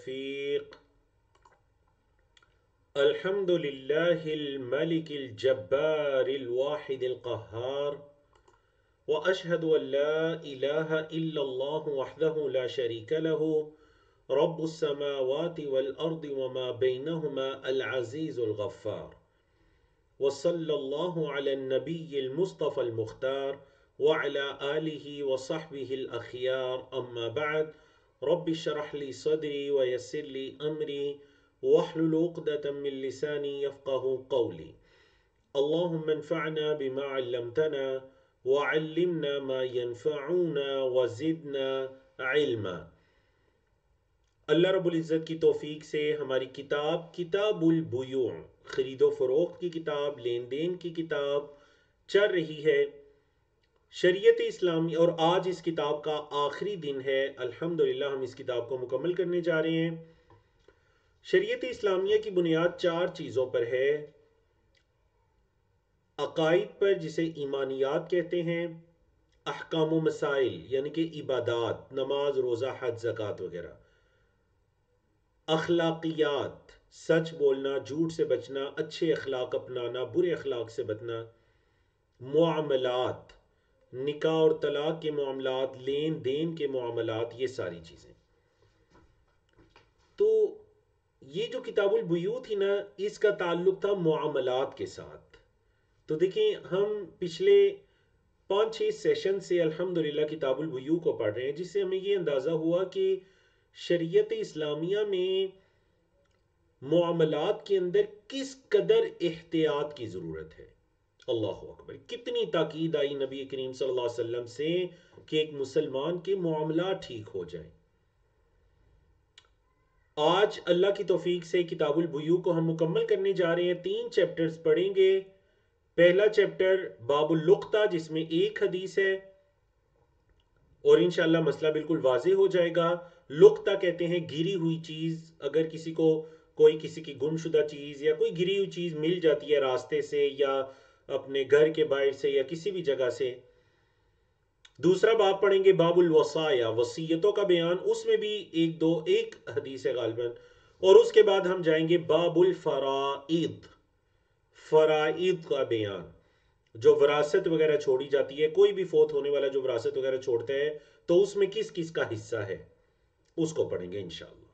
التوفيق. الحمد لله الملك الجبار الواحد القهار، وأشهد أن لا إله إلا الله وحده لا شريك له رب السماوات والأرض وما بينهما العزيز الغفار، وصلى الله على النبي المصطفى المختار وعلى آله وصحبه الأخيار. أما بعد، رب اشرح لي صدري ويسر لي أمري واحلل عقدة من لساني يفقه قولي. اللهم انفعنا بما علمتنا وعلمنا ما ينفعنا وزدنا علما. اللہ رب العزت کی توفیق سے ہماری کتاب البیوع، خرید و فروخت کی کتاب، لین دین کی کتاب چل رہی ہے، شریعت اسلامی، اور آج اس کتاب کا آخری دن ہے۔ الحمدللہ ہم اس کتاب کو مکمل کرنے جا رہے ہیں۔ شریعت اسلامیہ کی بنیاد 4 چیزوں پر ہے: عقائد پر، جسے ایمانیات کہتے ہیں، احکام و مسائل یعنی کہ عبادات، نماز، روزہ، حج، زکوٰۃ وغیرہ، اخلاقیات، سچ بولنا، جھوٹ سے بچنا، اچھے اخلاق اپنانا، برے اخلاق سے بچنا، معاملات، نکاح اور طلاق کے معاملات، لین دین کے معاملات، یہ ساری چیزیں۔ تو یہ جو کتاب البیوع تھی نا، اس کا تعلق تھا معاملات کے ساتھ۔ تو دیکھیں، ہم پچھلے 5-6 سیشن سے الحمدللہ کتاب البیوع کو پڑھ رہے ہیں، جس سے ہمیں یہ اندازہ ہوا کہ شریعت اسلامیہ میں معاملات کے اندر کس قدر احتیاط کی ضرورت ہے۔ اللہ اکبر، کتنی تاکید آئی نبی کریم صلی اللہ علیہ وسلم سے کہ ایک مسلمان کے معاملات ٹھیک ہو جائیں۔ آج اللہ کی توفیق سے کتاب البیوع کو ہم مکمل کرنے جا رہے ہیں۔ 3 چیپٹرز پڑھیں گے۔ پہلا چیپٹر باب اللقطہ، جس میں 1 حدیث ہے، اور انشاءاللہ مسئلہ بالکل واضح ہو جائے گا۔ لقطہ کہتے ہیں گری ہوئی چیز۔ اگر کسی کو کوئی کسی کی گم شدہ چیز یا کوئی گری ہوئی چیز مل جاتی ہے راستے سے یا اپنے گھر کے باہر سے یا کسی بھی جگہ سے۔ دوسرا باب پڑھیں گے باب الوصایا، وصیتوں کا بیان، اس میں بھی ایک حدیث ہے غالباً، اور اس کے بعد ہم جائیں گے باب الفرائض، فرائض کا بیان، جو وراثت وغیرہ چھوڑی جاتی ہے، کوئی بھی فوت ہونے والا جو وراثت وغیرہ چھوڑتا ہے تو اس میں کس کس کا حصہ ہے، اس کو پڑھیں گے انشاءاللہ۔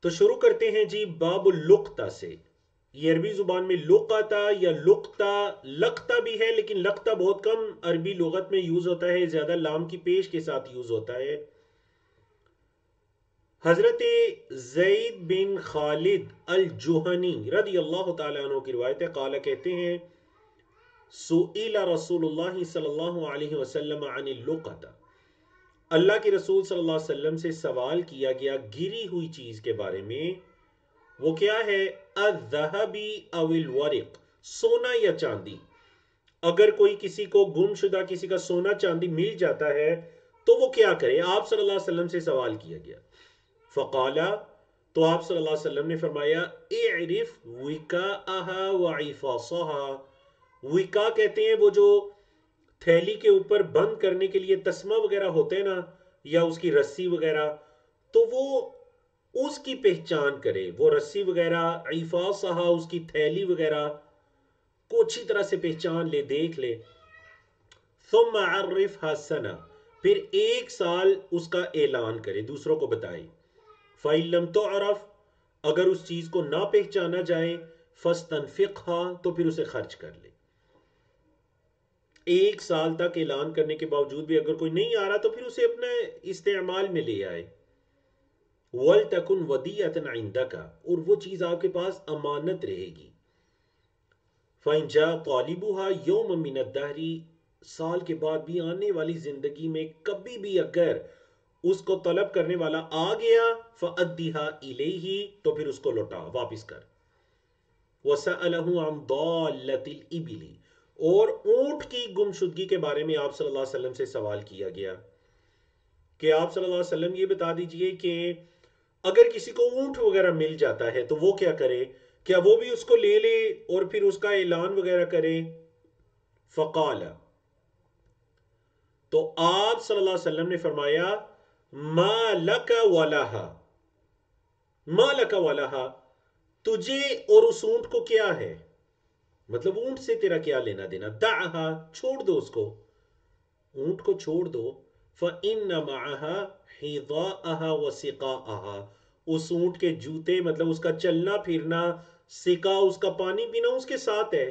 تو شروع کرتے ہیں جی باب اللقطہ سے۔ یہ عربی زبان میں لقطہ یا لقطہ بھی ہے، لیکن لقطہ بہت کم عربی لغت میں یوز ہوتا ہے، زیادہ لام کی پیش کے ساتھ یوز ہوتا ہے۔ حضرت زید بن خالد الجہنی رضی اللہ تعالیٰ عنہ کی روایت ہے، قال کہتے ہیں سئل رسول اللہ صلی اللہ علیہ وسلم عن اللقطہ، اللہ کے رسول صلی اللہ علیہ وسلم سے سوال کیا گیا گری ہوئی چیز کے بارے میں۔ وہ کیا ہے؟ الذهبی او الورق، سونا یا چاندی۔ اگر کوئی کسی کو گم شدہ کسی کا سونا چاندی مل جاتا ہے تو وہ کیا کرے؟ آپ صلی اللہ علیہ وسلم سے سوال کیا گیا۔ فقالا، تو آپ صلی اللہ علیہ وسلم نے فرمایا اعرف وکاءها وعفاصها، وکا کہتے ہیں وہ جو تھیلی کے اوپر بند کرنے کے لیے تسمہ وغیرہ ہوتے ہیں نا، یا اس کی رسی وغیرہ، تو وہ اس کی پہچان کرے، وہ رسی وغیرہ، عفاصها اس کی تھیلی وغیرہ کو اچھی طرح سے پہچان لے، دیکھ لے۔ ثم عرفها سنہ، پھر 1 سال اس کا اعلان کرے، دوسروں کو بتائے۔ فَإِن لَمْ تُعْرَف، اگر اس چیز کو نہ پہچانا جائے، فَاسْتَنْفِقْهَا، تو پھر اسے خرچ کر لے۔ 1 سال تک اعلان کرنے کے باوجود بھی اگر کوئی نہیں آ رہا تو پھر اسے اپنے استعمال میں لے آئے۔ وَلْتَكُنْ وَدِيَةً عِنْدَكَ، اور وہ چیز آپ کے پاس امانت رہے گی۔ فَإِنْ جَاءَ طَالِبُهَا يَوْمًا مِنَ الدَّهْرِ، سال کے بعد بھی آنے والی زندگی میں کبھی بھی اگر اس کو طلب کرنے والا آ گیا، فَأَدِّهَا إِلَيْهِ، تو پھر اس کو لوٹا، واپس کر۔ وَسَأَلَهُ عَنْ ضَالَّةِ الْإِبِلِ، اور اونٹ کی گمشدگی کے بارے میں آپ صلی اللہ علیہ وسلم سے سوال کیا گیا کہ آپ صلی اللہ علیہ وسلم یہ بتا دیجئے کہ اگر کسی کو اونٹ وغیرہ مل جاتا ہے تو وہ کیا کرے؟ کیا وہ بھی اس کو لے لے اور پھر اس کا اعلان وغیرہ کرے؟ فقال، تو آپ صلی اللہ علیہ وسلم نے فرمایا ما لک ولہا، ما لک ولہا، تجھے اور اس اونٹ کو کیا ہے، مطلب اونٹ سے تیرا کیا لینا دینا، دعہا، چھوڑ دو اس کو، اونٹ کو چھوڑ دو، فَإِنَّ مَعَهَا حِذَاءَهَا وَسِقَاءَهَا، اس اونٹ کے جوتے مطلب اس کا چلنا پھرنا، سکا اس کا پانی پینا اس کے ساتھ ہے،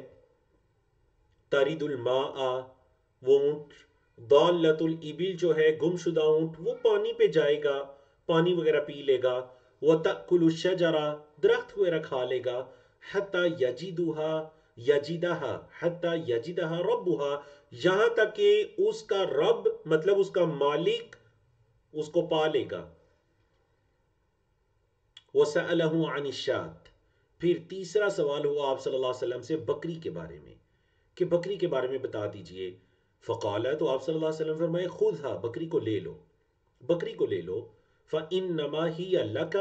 تارید الماء، وہ اونٹ، ضالۃ الابل جو ہے گم شدہ اونٹ، وہ پانی پہ جائے گا، پانی وغیرہ پی لے گا، وَتَأْكُلُ الشَّجَرَ، درخت وغیرہ کھا لے گا، حَتَّى يَجِدَهَا حَتَّى يَجِدَهَا رَبُّهَا، یہاں تک کہ اس کا رب مطلب اس کا مالک اس کو پا لے گا۔ وَسَأَلَهُ عَنِ الشَّاةِ، پھر تیسرا سوال ہوا آپ صلی اللہ علیہ وسلم سے بکری کے بارے میں، کہ بکری کے بارے میں بتا دیجئے، فقال، تو آپ صلی اللہ علیہ وسلم فرمائے، خُذْهَا، بکری کو لے لو، بکری کو لے لو، فَإِنَّمَا هِيَ لَكَ،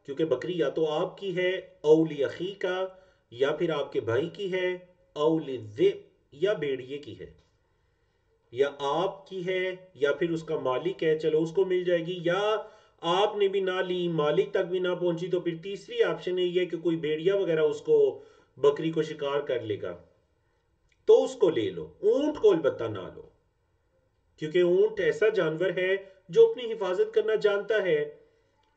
کیونکہ بکری یا تو آپ کی ہے، أَوْ لِأَخِيكَ، یا پھر آپ کے بھائی کی ہے، أَوْ لِلذِّئْبِ، یا بھیڑیے کی ہے، یا آپ کی ہے یا پھر اس کا مالک ہے، چلو اس کو مل جائے گی، یا آپ نے بھی نہ لی، مالک تک بھی نہ پہنچی، تو پھر تیسری آپشن یہ ہے کہ کوئی بھیڑیا وغیرہ اس کو بکری کو شکار کر لے گا، تو اس کو لے لو، اونٹ کو البتہ نہ لو، کیونکہ اونٹ ایسا جانور ہے جو اپنی حفاظت کرنا جانتا ہے،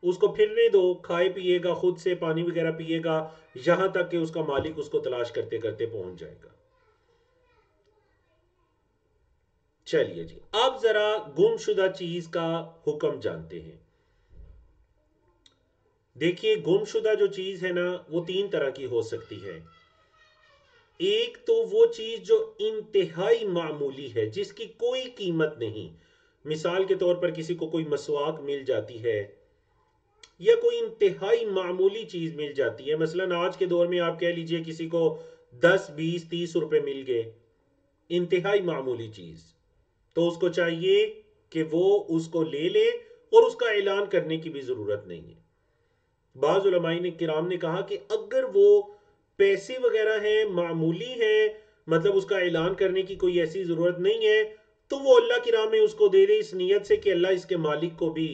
اس کو پھرنے دو، کھائے پیے گا، خود سے پانی وغیرہ پیے گا، یہاں تک کہ اس کا مالک اس کو تلاش کرتے کرتے پہنچ جائے گا۔ چلیے جی، اب ذرا گم شدہ چیز کا حکم جانتے ہیں۔ دیکھیے گم شدہ جو چیز ہے نا وہ تین طرح کی ہو سکتی ہے، ایک تو وہ چیز جو انتہائی معمولی ہے، جس کی کوئی قیمت نہیں، مثال کے طور پر کسی کو کوئی مسواک مل جاتی ہے، یا کوئی انتہائی معمولی چیز مل جاتی ہے، مثلا آج کے دور میں آپ کہہ لیجئے کسی کو 10 20 30 روپے مل گئے، انتہائی معمولی چیز، تو اس کو چاہیے کہ وہ اس کو لے لے، اور اس کا اعلان کرنے کی بھی ضرورت نہیں ہے۔ بعض علماء نے کرام نے کہا کہ اگر وہ پیسے وغیرہ ہیں، معمولی ہیں، مطلب اس کا اعلان کرنے کی کوئی ایسی ضرورت نہیں ہے، تو وہ اللہ کی راہ میں اس کو دے دے، اس نیت سے کہ اللہ اس کے مالک کو بھی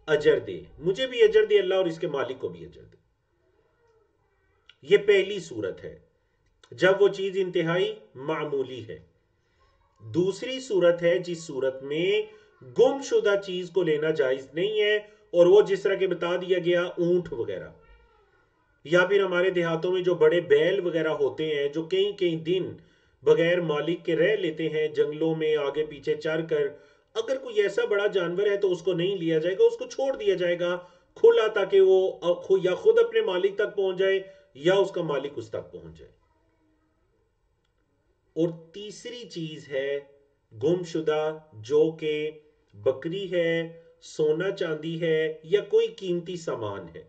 اجر دے، مجھے بھی اجر دے اللہ، اور اس کے مالک کو بھی اجر دے۔ یہ پہلی صورت ہے جب وہ چیز انتہائی معمولی ہے۔ دوسری صورت ہے جس صورت میں گم شدہ چیز کو لینا جائز نہیں ہے، اور وہ جس طرح کے بتا دیا گیا اونٹ وغیرہ، یا پھر ہمارے دیہاتوں میں جو بڑے بیل وغیرہ ہوتے ہیں جو کئی کئی دن بغیر مالک کے رہ لیتے ہیں جنگلوں میں آگے پیچھے چر کر، اگر کوئی ایسا بڑا جانور ہے تو اس کو نہیں لیا جائے گا، اس کو چھوڑ دیا جائے گا کھلا، تاکہ وہ یا خود اپنے مالک تک پہنچ جائے یا اس کا مالک اس تک پہنچ جائے۔ اور تیسری چیز ہے گم شدہ، جو کہ بکری ہے، سونا چاندی ہے، یا کوئی قیمتی سامان ہے۔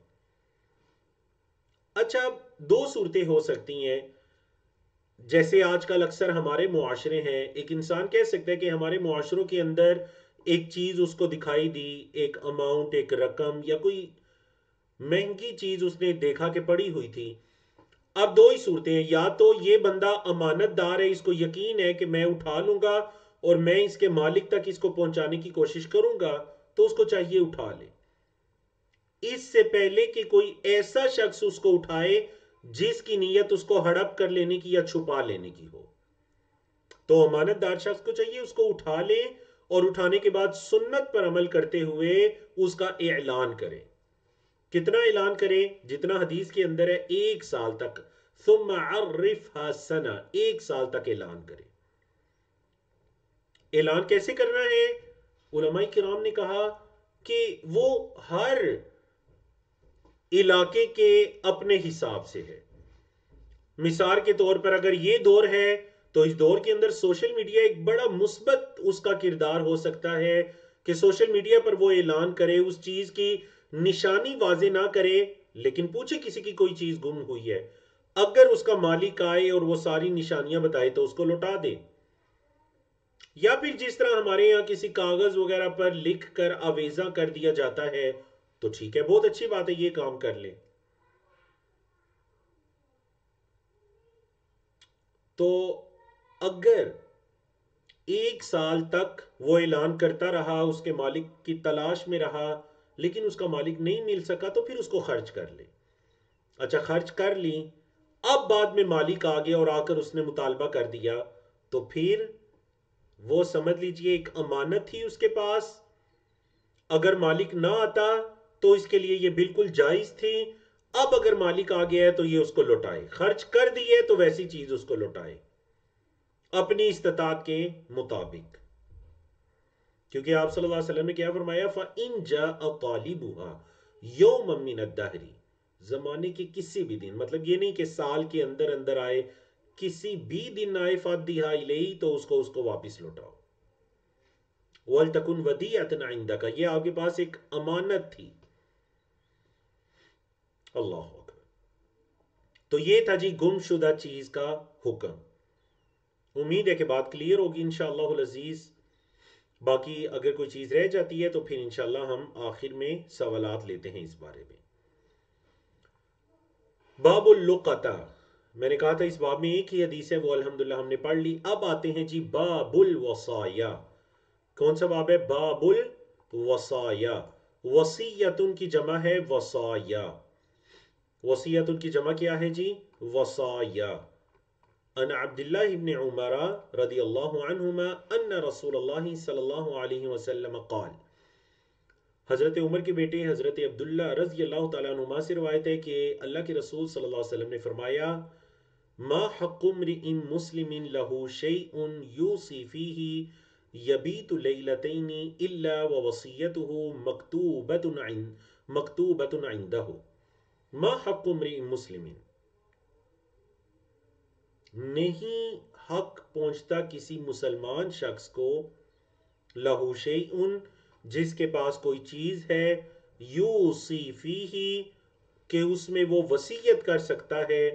اچھا، دو صورتیں ہو سکتی ہیں، جیسے آج کل اکثر ہمارے معاشرے ہیں، ایک انسان کہہ سکتا ہے کہ ہمارے معاشروں کے اندر ایک چیز اس کو دکھائی دی، ایک اماؤنٹ، ایک رقم، یا کوئی مہنگی چیز اس نے دیکھا کہ پڑی ہوئی تھی۔ اب دو ہی صورتیں ہیں، یا تو یہ بندہ امانت دار ہے، اس کو یقین ہے کہ میں اٹھا لوں گا اور میں اس کے مالک تک اس کو پہنچانے کی کوشش کروں گا، تو اس کو چاہیے اٹھا لے، اس سے پہلے کہ کوئی ایسا شخص اس کو اٹھائے جس کی نیت اس کو ہڑپ کر لینے کی یا چھپا لینے کی ہو۔ تو امانت دار شخص کو چاہیے اس کو اٹھا لے، اور اٹھانے کے بعد سنت پر عمل کرتے ہوئے اس کا اعلان کرے۔ کتنا اعلان کرے؟ جتنا حدیث کے اندر ہے 1 سال تک، ثم عرفها سنہ، 1 سال تک اعلان کرے۔ اعلان کیسے کرنا ہے؟ علماء کرام نے کہا کہ وہ ہر علاقے کے اپنے حساب سے ہے۔ مثال کے طور پر اگر یہ دور ہے تو اس دور کے اندر سوشل میڈیا ایک بڑا مثبت اس کا کردار ہو سکتا ہے کہ سوشل میڈیا پر وہ اعلان کرے، اس چیز کی نشانی واضح نہ کرے، لیکن پوچھے کسی کی کوئی چیز گم ہوئی ہے، اگر اس کا مالک آئے اور وہ ساری نشانیاں بتائے تو اس کو لوٹا دے، یا پھر جس طرح ہمارے یہاں کسی کاغذ وغیرہ پر لکھ کر آویزاں کر دیا جاتا ہے، تو ٹھیک ہے، بہت اچھی بات ہے، یہ کام کر لیں۔ تو اگر 1 سال تک وہ اعلان کرتا رہا، اس کے مالک کی تلاش میں رہا، لیکن اس کا مالک نہیں مل سکا، تو پھر اس کو خرچ کر لے. اچھا خرچ کر لی، اب بعد میں مالک آ گیا اور آ کر اس نے مطالبہ کر دیا، تو پھر وہ سمجھ لیجئے ایک امانت تھی اس کے پاس، اگر مالک نہ آتا تو اس کے لیے یہ بالکل جائز تھی. اب اگر مالک آ گیا ہے تو یہ اس کو لوٹائے، خرچ کر دیے تو ویسی چیز اس کو لوٹائے اپنی استطاعت کے مطابق. کیونکہ آپ صلی اللہ علیہ وسلم نے کیا فرمایا، فَإِن جَاءَ طَالِبُهَا يَوْمًا مِّنَ الدَّهْرِ، زمانے کے کسی بھی دن، مطلب یہ نہیں کہ سال کے اندر اندر آئے، کسی بھی دن آئے، فَأَدِّهَا إِلَيْهِ، تو اس کو واپس لوٹاؤ. وَلْتَكُنْ وَدِيعَةً عِندَكَ، یہ آپ کے پاس ایک امانت تھی. اللہ اکبر. تو یہ تھا جی گم شدہ چیز کا حکم. امید ہے کہ بات کلیئر ہوگی انشاءاللہ العزیز. باقی اگر کوئی چیز رہ جاتی ہے تو پھر انشاءاللہ ہم آخر میں سوالات لیتے ہیں اس بارے میں. باب اللقطہ، میں نے کہا تھا اس باب میں ایک ہی حدیث ہے، وہ الحمدللہ ہم نے پڑھ لی. اب آتے ہیں جی باب الوصایا. کون سا باب ہے؟ باب الوصایا. وصیتن کی جمع ہے وصایا. وصیتن کی جمع کیا ہے جی؟ وصایا. ان عبداللہ ابن عمر رضی اللہ عنہما ان رسول اللہ صلی اللہ علیہ وسلم قال، حضرت عمر کے بیٹے حضرت عبداللہ رضی اللہ تعالیٰ عنہما سے روایت ہے کہ اللہ کے رسول صلی اللہ علیہ وسلم نے فرمایا، ما حق امرئ مسلم له شیء یوصی فیہ یبیت لیلتین الا ووصیته مکتوبۃ عنده. ما حق امرئ مسلم، نہیں حق پہنچتا کسی مسلمان شخص کو، لہو شیئن جس کے پاس کوئی چیز ہے، یوصی فیہ کہ اس میں وہ وصیت کر سکتا ہے،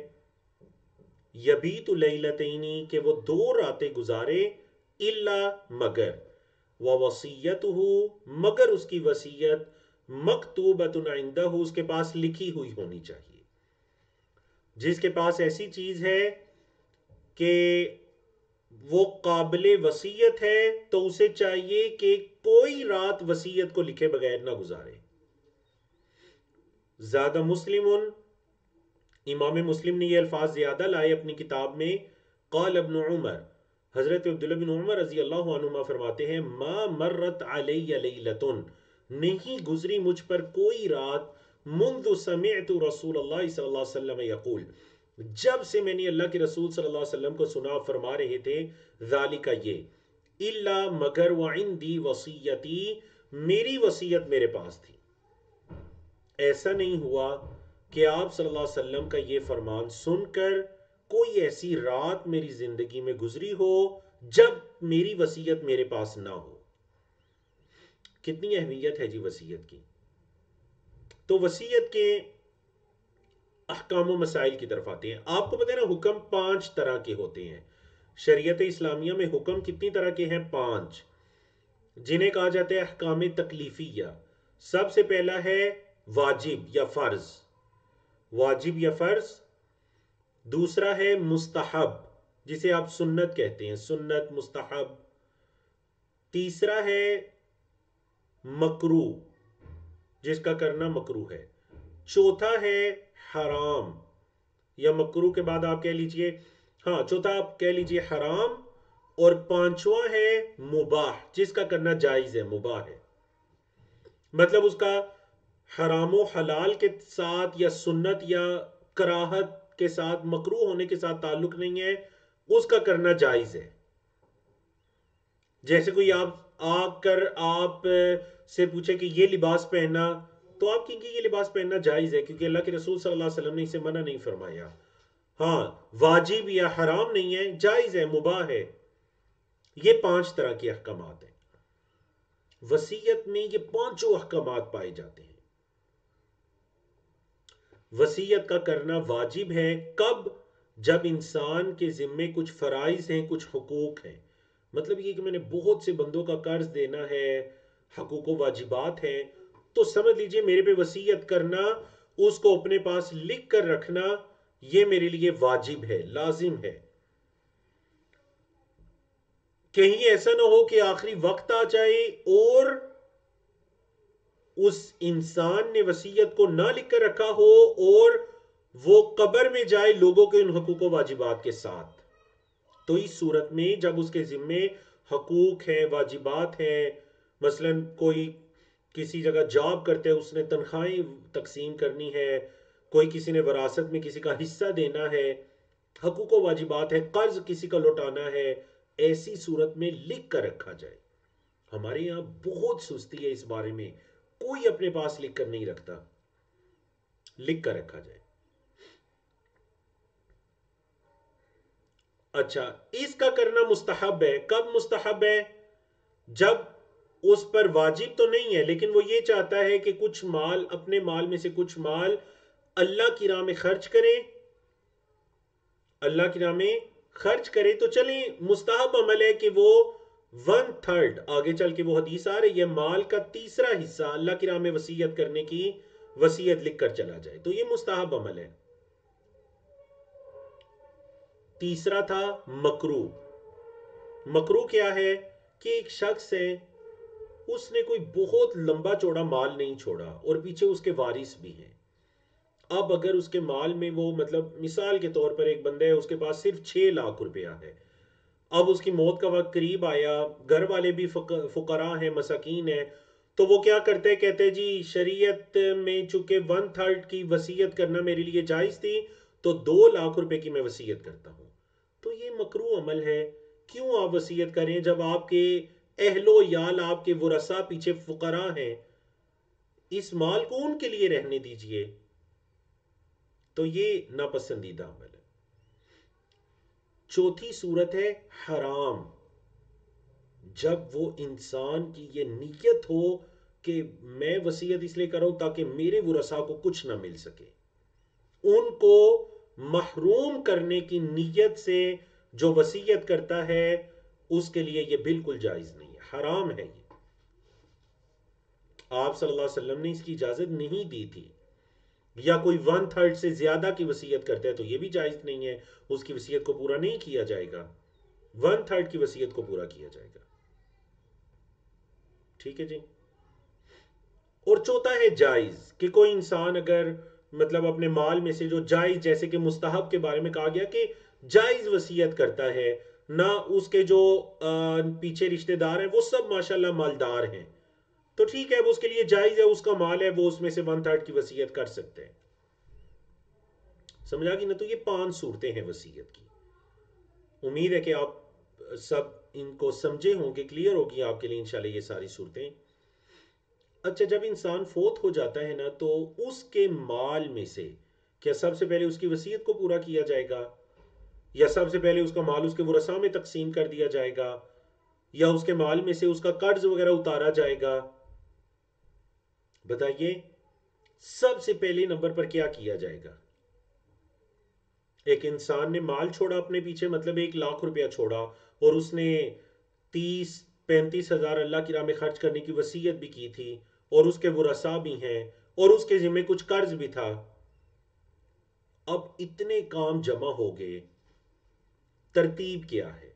یبیت لیلتینی کہ وہ 2 راتیں گزارے، الا مگر، ووصیتہ مگر اس کی وصیت، مکتوبۃ عندہ اس کے پاس لکھی ہوئی ہونی چاہیے. جس کے پاس ایسی چیز ہے کہ وہ قابل وصیت ہے تو اسے چاہیے کہ کوئی رات وصیت کو لکھے بغیر نہ گزارے. زیادہ مسلم، امام مسلم نے یہ الفاظ زیادہ لائے اپنی کتاب میں. قال ابن عمر، حضرت عبداللہ بن عمر رضی اللہ عنہما فرماتے ہیں، ما مرت علی لیلتن نہیں گزری مجھ پر کوئی رات، منذ سمعت رسول اللہ صلی اللہ علیہ وسلم یقول جب سے میں نے اللہ کے رسول صلی اللہ علیہ وسلم کو سنا فرما رہے تھے، ذالک یہ، الا مگر وعندی وصیتی میری وصیت میرے پاس تھی. ایسا نہیں ہوا کہ آپ صلی اللہ علیہ وسلم کا یہ فرمان سن کر کوئی ایسی رات میری زندگی میں گزری ہو جب میری وصیت میرے پاس نہ ہو. کتنی اہمیت ہے جی وصیت کی. تو وصیت کے احکام و مسائل کی طرف آتے ہیں. آپ کو پتہ ہے نا حکم 5 طرح کے ہوتے ہیں. شریعت اسلامیہ میں حکم کتنی طرح کے ہیں؟ 5، جنہیں کہا جاتا ہے احکام تکلیفیہ. سب سے پہلا ہے واجب یا فرض، واجب یا فرض. دوسرا ہے مستحب جسے آپ سنت کہتے ہیں، سنت مستحب. تیسرا ہے مکروہ جس کا کرنا مکروہ ہے. چوتھا ہے حرام، یا مکروہ کے بعد آپ کہہ لیجئے، ہاں چوتھا آپ کہہ لیجئے حرام. اور پانچواں ہے مباح جس کا کرنا جائز ہے، مباح ہے. مطلب اس کا حرام و حلال کے ساتھ یا سنت یا کراہت کے ساتھ، مکروہ ہونے کے ساتھ تعلق نہیں ہے، اس کا کرنا جائز ہے. جیسے کوئی آپ آ کر آپ سے پوچھے کہ یہ لباس پہننا، تو آپ کہیں گے یہ لباس پہننا جائز ہے کیونکہ اللہ کے رسول صلی اللہ علیہ وسلم نے اسے منع نہیں فرمایا. ہاں واجب یا حرام نہیں ہے، جائز ہے، مباح ہے. یہ 5 طرح کے احکامات ہیں. وصیت میں یہ 5 احکامات پائے جاتے ہیں. وصیت کا کرنا واجب ہے کب؟ جب انسان کے ذمے کچھ فرائض ہیں، کچھ حقوق ہیں. مطلب یہ کہ میں نے بہت سے بندوں کا قرض دینا ہے، حقوق و واجبات ہیں، تو سمجھ لیجئے میرے پہ وصیت کرنا، اس کو اپنے پاس لکھ کر رکھنا، یہ میرے لیے واجب ہے، لازم ہے. کہیں ایسا نہ ہو کہ آخری وقت آ جائے اور اس انسان نے وصیت کو نہ لکھ کر رکھا ہو اور وہ قبر میں جائے لوگوں کے ان حقوق و واجبات کے ساتھ. تو اس صورت میں جب اس کے ذمے حقوق ہیں، واجبات ہیں، مثلا کوئی کسی جگہ جاب کرتے ہیں، اس نے تنخواہیں تقسیم کرنی ہے، کوئی کسی نے وراثت میں کسی کا حصہ دینا ہے، حقوق و واجبات ہے، قرض کسی کا لوٹانا ہے، ایسی صورت میں لکھ کر رکھا جائے. ہمارے یہاں بہت سستی ہے اس بارے میں، کوئی اپنے پاس لکھ کر نہیں رکھتا. لکھ کر رکھا جائے. اچھا، اس کا کرنا مستحب ہے. کب مستحب ہے؟ جب اس پر واجب تو نہیں ہے لیکن وہ یہ چاہتا ہے کہ کچھ مال، اپنے مال میں سے کچھ مال اللہ کی راہ میں خرچ کرے. اللہ کی راہ میں خرچ کرے تو چلیں مستحب عمل ہے کہ وہ 1/3، آگے چل کے وہ حدیث آ رہی ہے، مال کا تیسرا حصہ اللہ کی راہ میں وصیت کرنے کی وصیت لکھ کر چلا جائے. تو یہ مستحب عمل ہے. تیسرا تھا مکرو. مکرو کیا ہے کہ ایک شخص ہے، اس نے کوئی بہت لمبا چوڑا مال نہیں چھوڑا اور پیچھے اس کے وارث بھی ہیں. اب اگر اس کے مال میں وہ مطلب مثال کے طور پر ایک بندہ ہے، اس کے پاس صرف 6 لاکھ روپیہ ہے. اب اس کی موت کا وقت قریب آیا، گھر والے بھی فقراء ہیں، مساکین ہیں، تو وہ کیا کرتے، کہتے جی شریعت میں چونکہ 1/3 کی وصیت کرنا میرے لیے جائز تھی تو 2 لاکھ روپے کی میں وصیت کرتا ہوں. تو یہ مکروہ عمل ہے. کیوں آپ وصیت کریں جب آپ کے اہل و یال، آپ کے ورثاء پیچھے فقراء ہیں؟ اس مال کو ان کے لیے رہنے دیجئے. تو یہ ناپسندیدہ عمل ہے. چوتھی صورت ہے حرام. جب وہ انسان کی یہ نیت ہو کہ میں وصیت اس لیے کروں تاکہ میرے ورثاء کو کچھ نہ مل سکے، ان کو محروم کرنے کی نیت سے جو وصیت کرتا ہے اس کے لیے یہ بالکل جائز نہیں ہے، حرام ہے. یہ آپ صلی اللہ علیہ وسلم نے اس کی اجازت نہیں دی تھی. یا کوئی 1/3 سے زیادہ کی وصیت کرتا ہے تو یہ بھی جائز نہیں ہے، اس کی وصیت کو پورا نہیں کیا جائے گا. 1/3 کی وصیت کو پورا کیا جائے گا. ٹھیک ہے جی. اور چوتھا ہے جائز، کہ کوئی انسان اگر مطلب اپنے مال میں سے جو جائز، جیسے کہ مستحب کے بارے میں کہا گیا کہ جائز وصیت کرتا ہے، نہ اس کے جو پیچھے رشتہ دار ہیں وہ سب ماشاءاللہ مالدار ہیں، تو ٹھیک ہے، وہ اس کے لیے جائز ہے، اس کا مال ہے، وہ اس میں سے 1/3 کی وصیت کر سکتے ہیں. سمجھا کہ نہ؟ تو یہ 5 صورتیں ہیں وصیت کی. امید ہے کہ آپ سب ان کو سمجھے ہوں گے، کلیئر ہوگی آپ کے لیے انشاءاللہ یہ ساری صورتیں. اچھا، جب انسان فوت ہو جاتا ہے نا تو اس کے مال میں سے کیا سب سے پہلے اس کی وصیت کو پورا کیا جائے گا، یا سب سے پہلے اس کا مال اس کے ورثاء میں تقسیم کر دیا جائے گا، یا اس کے مال میں سے اس کا قرض وغیرہ اتارا جائے گا؟ بتائیے سب سے پہلے نمبر پر کیا کیا جائے گا؟ ایک انسان نے مال چھوڑا اپنے پیچھے، مطلب 1 لاکھ روپیہ چھوڑا، اور اس نے 30-35 ہزار اللہ کی راہ میں خرچ کرنے کی وصیت بھی کی تھی، اور اس کے ورثاء بھی ہیں، اور اس کے ذمہ کچھ قرض بھی تھا. اب اتنے کام جمع ہو گئے، ترتیب کیا ہے؟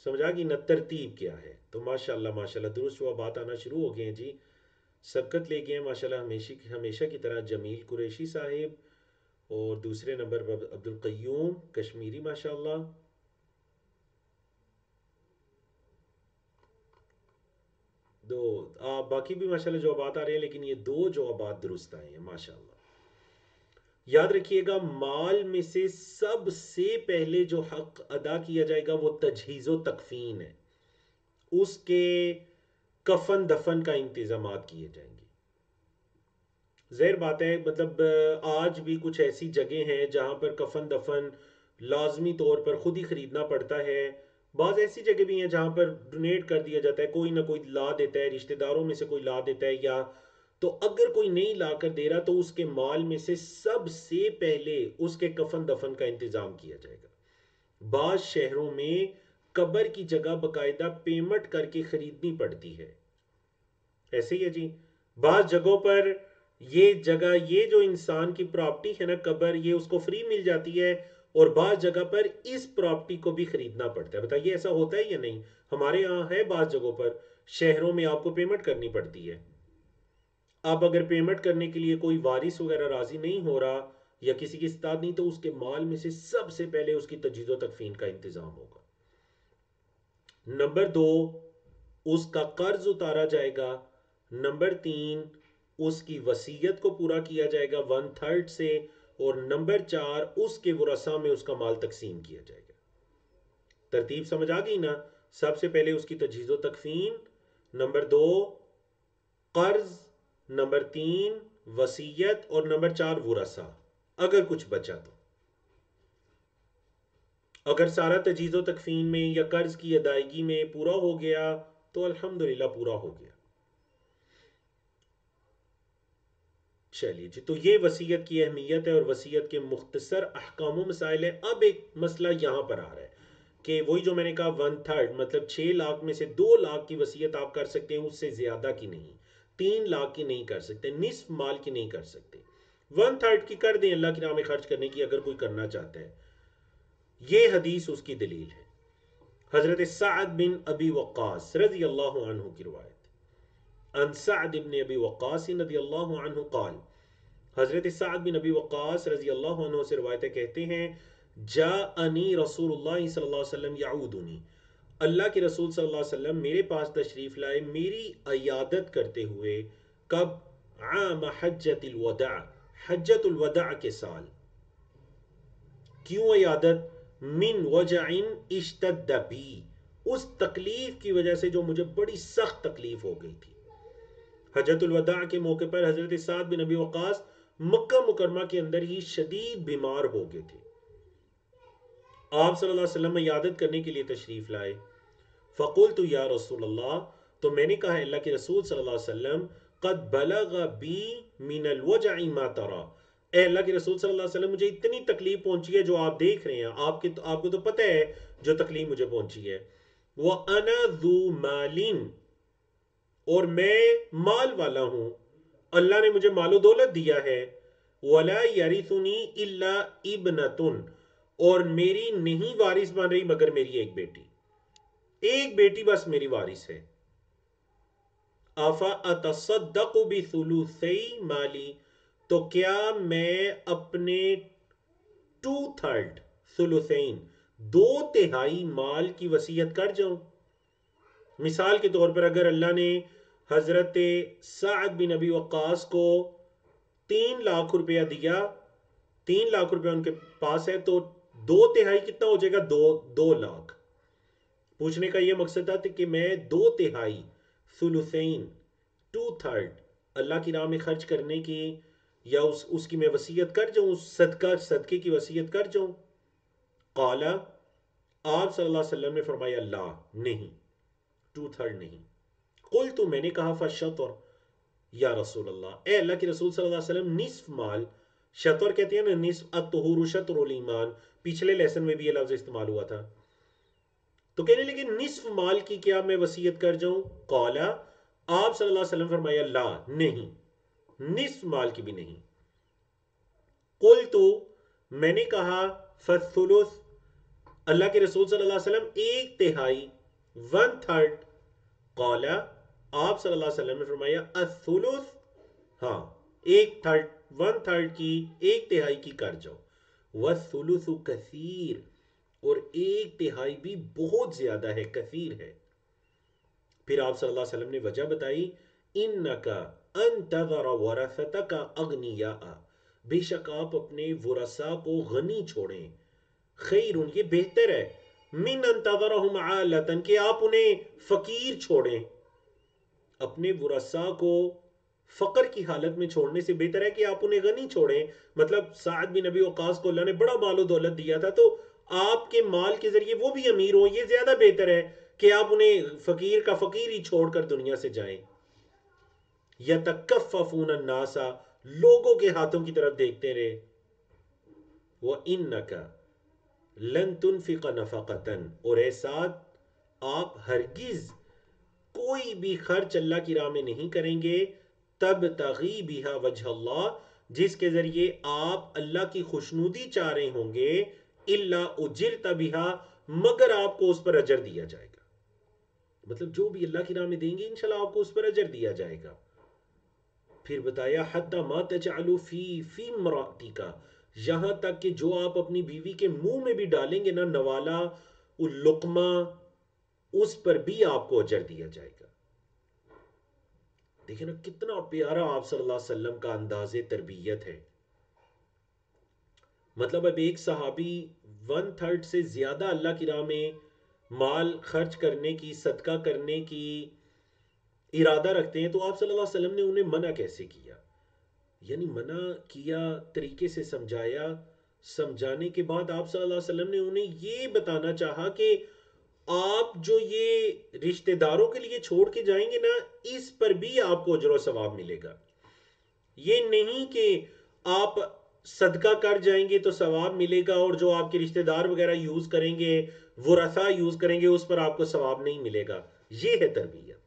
سمجھا کہ نہ؟ ترتیب کیا ہے؟ تو ماشاءاللہ ماشاءاللہ درست ہوا، بات آنا شروع ہو گئے ہیں جی. سبقت لے گئے ہیں ماشاءاللہ ہمیشہ کی طرح جمیل قریشی صاحب، اور دوسرے نمبر پر عبد القیوم کشمیری ماشاءاللہ. دو باقی بھی ماشاءاللہ جوابات آ رہے ہیں، لیکن یہ 2 جوابات درست آئے ہیں ماشاءاللہ. یاد رکھیے گا، مال میں سے سب سے پہلے جو حق ادا کیا جائے گا وہ تجہیز و تکفین ہے. اس کے کفن دفن کا انتظامات کیے جائیں گے. ظاہر بات ہے، مطلب آج بھی کچھ ایسی جگہیں ہیں جہاں پر کفن دفن لازمی طور پر خود ہی خریدنا پڑتا ہے. بعض ایسی جگہ بھی ہیں جہاں پر ڈونیٹ کر دیا جاتا ہے، کوئی نہ کوئی لا دیتا ہے، رشتہ داروں میں سے کوئی لا دیتا ہے، یا تو اگر کوئی نہیں لا کر دے رہا تو اس کے مال میں سے سب سے پہلے اس کے کفن دفن کا انتظام کیا جائے گا. بعض شہروں میں قبر کی جگہ باقاعدہ پیمنٹ کر کے خریدنی پڑتی ہے. ایسے ہی ہے جی. بعض جگہوں پر یہ جگہ، یہ جو انسان کی پراپرٹی ہے نا قبر، یہ اس کو فری مل جاتی ہے، اور بعض جگہ پر اس پراپرٹی کو بھی خریدنا پڑتا ہے. بتائیے ایسا ہوتا ہے یا نہیں؟ ہمارے ہاں ہے بعض جگہوں پر شہروں میں آپ کو پیمنٹ کرنی پڑتی ہے. اب اگر پیمنٹ کرنے کے لیے کوئی وارث وغیرہ راضی نہیں ہو رہا یا کسی کی استاد نہیں، تو اس کے مال میں سے سب سے پہلے اس کی تجہیز و تکفین کا انتظام ہوگا. نمبر دو، اس کا قرض اتارا جائے گا. نمبر تین، اس کی وصیت کو پورا کیا جائے گا 1/3 سے. اور نمبر چار، اس کے ورثاء میں اس کا مال تقسیم کیا جائے گا. ترتیب سمجھ آ گئی نا؟ سب سے پہلے اس کی تجہیز و تکفین، نمبر دو قرض، نمبر تین وصیت، اور نمبر چار ورثاء اگر کچھ بچا تو. اگر سارا تجہیز و تکفین میں یا قرض کی ادائیگی میں پورا ہو گیا تو الحمدللہ پورا ہو گیا. چلیے جی، تو یہ وصیت کی اہمیت ہے اور وصیت کے مختصر احکام و مسائل ہیں. اب ایک مسئلہ یہاں پر آ رہا ہے کہ وہی جو میں نے کہا 1/3 مطلب 6 لاکھ میں سے 2 لاکھ کی وصیت آپ کر سکتے ہیں، اس سے زیادہ کی نہیں. 3 لاکھ کی نہیں کر سکتے، نصف مال کی نہیں کر سکتے. 1/3 کی کر دیں اللہ کی راہ میں خرچ کرنے کی اگر کوئی کرنا چاہتا ہے. یہ حدیث اس کی دلیل ہے. حضرت سعد بن ابی وقاص رضی اللہ عنہ کی روایت. ان سعد بن ابی وقاص رضی اللہ عنہ قال، حضرت سعد بن ابی وقاص رضی اللہ عنہ سے روایتیں کہتے ہیں، جاءنی رسول اللہ صلی اللہ علیہ وسلم یعودنی، اللہ کے رسول صلی اللہ علیہ وسلم میرے پاس تشریف لائے میری عیادت کرتے ہوئے. کب؟ عام حجت الوداع، حجت الوداع کے سال. کیوں عیادت؟ من وجع اشتد بی، اس تکلیف کی وجہ سے جو مجھے بڑی سخت تکلیف ہو گئی تھی. حجت الوداع کے موقع پر حضرت سعد بن ابی وقاص مکہ مکرمہ کے اندر ہی شدید بیمار ہو گئے تھے. آپ صلی اللہ علیہ وسلم عیادت کرنے کے لیے تشریف لائے. فقلت یا رسول اللہ، تو میں نے کہا اللہ کے رسول صلی اللہ علیہ وسلم، قد بلغ بی من الوجع ما ترى، اے اللہ کے رسول صلی اللہ علیہ وسلم مجھے اتنی تکلیف پہنچی ہے جو آپ دیکھ رہے ہیں، آپ کو تو پتہ ہے جو تکلیف مجھے پہنچی ہے. وَأَنَا ذُو مَالٍ، اور میں مال والا ہوں، اللہ نے مجھے مال و دولت دیا ہے. وَلَا يَرِثُنِي إِلَّا ابْنَةٌ، اور میری نہیں وارث بن رہی مگر میری ایک بیٹی، ایک بیٹی بس میری وارث ہے. أَفَأَتَصَدَّقُ بِثُلُثَيْ مَالِي، تو کیا میں اپنے 2/3 ثلثین 2/3 مال کی وصیت کر جاؤں؟ مثال کے طور پر اگر اللہ نے حضرت سعد بن ابی وقاص کو 3 لاکھ روپیہ دیا، 3 لاکھ روپیہ ان کے پاس ہے، تو 2/3 کتنا ہو جائے گا؟ 2 لاکھ. پوچھنے کا یہ مقصد تھا کہ میں 2/3 ثلثین 2/3 اللہ کی راہ میں خرچ کرنے کی یا اس کی میں وصیت کر جاؤں، اس صدقے کی وصیت کر جاؤں. قال، آپ صلی اللہ علیہ وسلم نے فرمایا لا، نہیں، 2/3 نہیں. قلت، میں نے کہا فالشطر یا رسول اللہ، اے اللہ کے رسول صلی اللہ علیہ وسلم نصف مال، شطر کہتے ہیں نا نصف، الطہور شطر الایمان، پچھلے لیسن میں بھی یہ لفظ استعمال ہوا تھا. تو کہنے لگے نصف مال کی کیا میں وصیت کر جاؤں؟ قال، آپ صلی اللہ علیہ وسلم فرمایا لا، نہیں، نصف مال کی بھی نہیں. قلت، میں نے کہا فالثلث، اللہ کے رسول صلی اللہ علیہ وسلم 1/3 1/3. قال، آپ صلی اللہ علیہ وسلم نے فرمایا الثلث، ہاں 1/3 کی 1/3 کی کر جاؤ. والثلث کثیر، اور 1/3 بھی بہت زیادہ ہے، کثیر ہے. پھر آپ صلی اللہ علیہ وسلم نے وجہ بتائی، انکا ان تذر ورثتک اغنیاء، بے شک آپ اپنے ورثاء کو غنی چھوڑیں، خیر، یہ بہتر ہے، من ان تذرہم عالتاً، کہ آپ انہیں فقیر چھوڑیں. اپنے ورثاء کو فقر کی حالت میں چھوڑنے سے بہتر ہے کہ آپ انہیں غنی چھوڑیں. مطلب سعد بن نبی وقاص کو اللہ نے بڑا مال و دولت دیا تھا، تو آپ کے مال کے ذریعے وہ بھی امیر ہوں، یہ زیادہ بہتر ہے کہ آپ انہیں فقیر کا فقیر ہی چھوڑ کر دنیا سے جائیں. یتکففون الناس، لوگوں کے ہاتھوں کی طرف دیکھتے رہے. وَإِنَّكَ لَن تُنفِقَ نَفَقَةً، اور اے سعد آپ ہرگز کوئی بھی خرچ اللہ کی راہ میں نہیں کریں گے، تب تغی بہا وجہ اللہ، جس کے ذریعے آپ اللہ کی خوشنودی چاہ رہے ہوں گے، الا اجرت بہا، مگر آپ کو اس پر اجر دیا جائے گا. مطلب جو بھی اللہ کی راہ میں دیں گے انشاءاللہ آپ کو اس پر اجر دیا جائے گا. پھر بتایا حتی ما تجعلوا فی امرأتک، یہاں تک کہ جو آپ اپنی بیوی کے منہ میں بھی ڈالیں گے نا نوالا، وہ لقمہ، اس پر بھی آپ کو اجر دیا جائے گا. دیکھیں نا کتنا پیارا آپ صلی اللہ علیہ وسلم کا انداز تربیت ہے. مطلب اب ایک صحابی 1/3 سے زیادہ اللہ کی راہ میں مال خرچ کرنے کی، صدقہ کرنے کی ارادہ رکھتے ہیں، تو آپ صلی اللہ علیہ وسلم نے انہیں منع کیسے کیا؟ یعنی منع کیا، طریقے سے سمجھایا، سمجھانے کے بعد آپ صلی اللہ علیہ وسلم نے انہیں یہ بتانا چاہا کہ آپ جو یہ رشتہ داروں کے لیے چھوڑ کے جائیں گے نا، اس پر بھی آپ کو اجر و ثواب ملے گا. یہ نہیں کہ آپ صدقہ کر جائیں گے تو ثواب ملے گا، اور جو آپ کے رشتہ دار وغیرہ یوز کریں گے، ورثہ یوز کریں گے، اس پر آپ کو ثواب نہیں ملے گا. یہ ہے تربیت.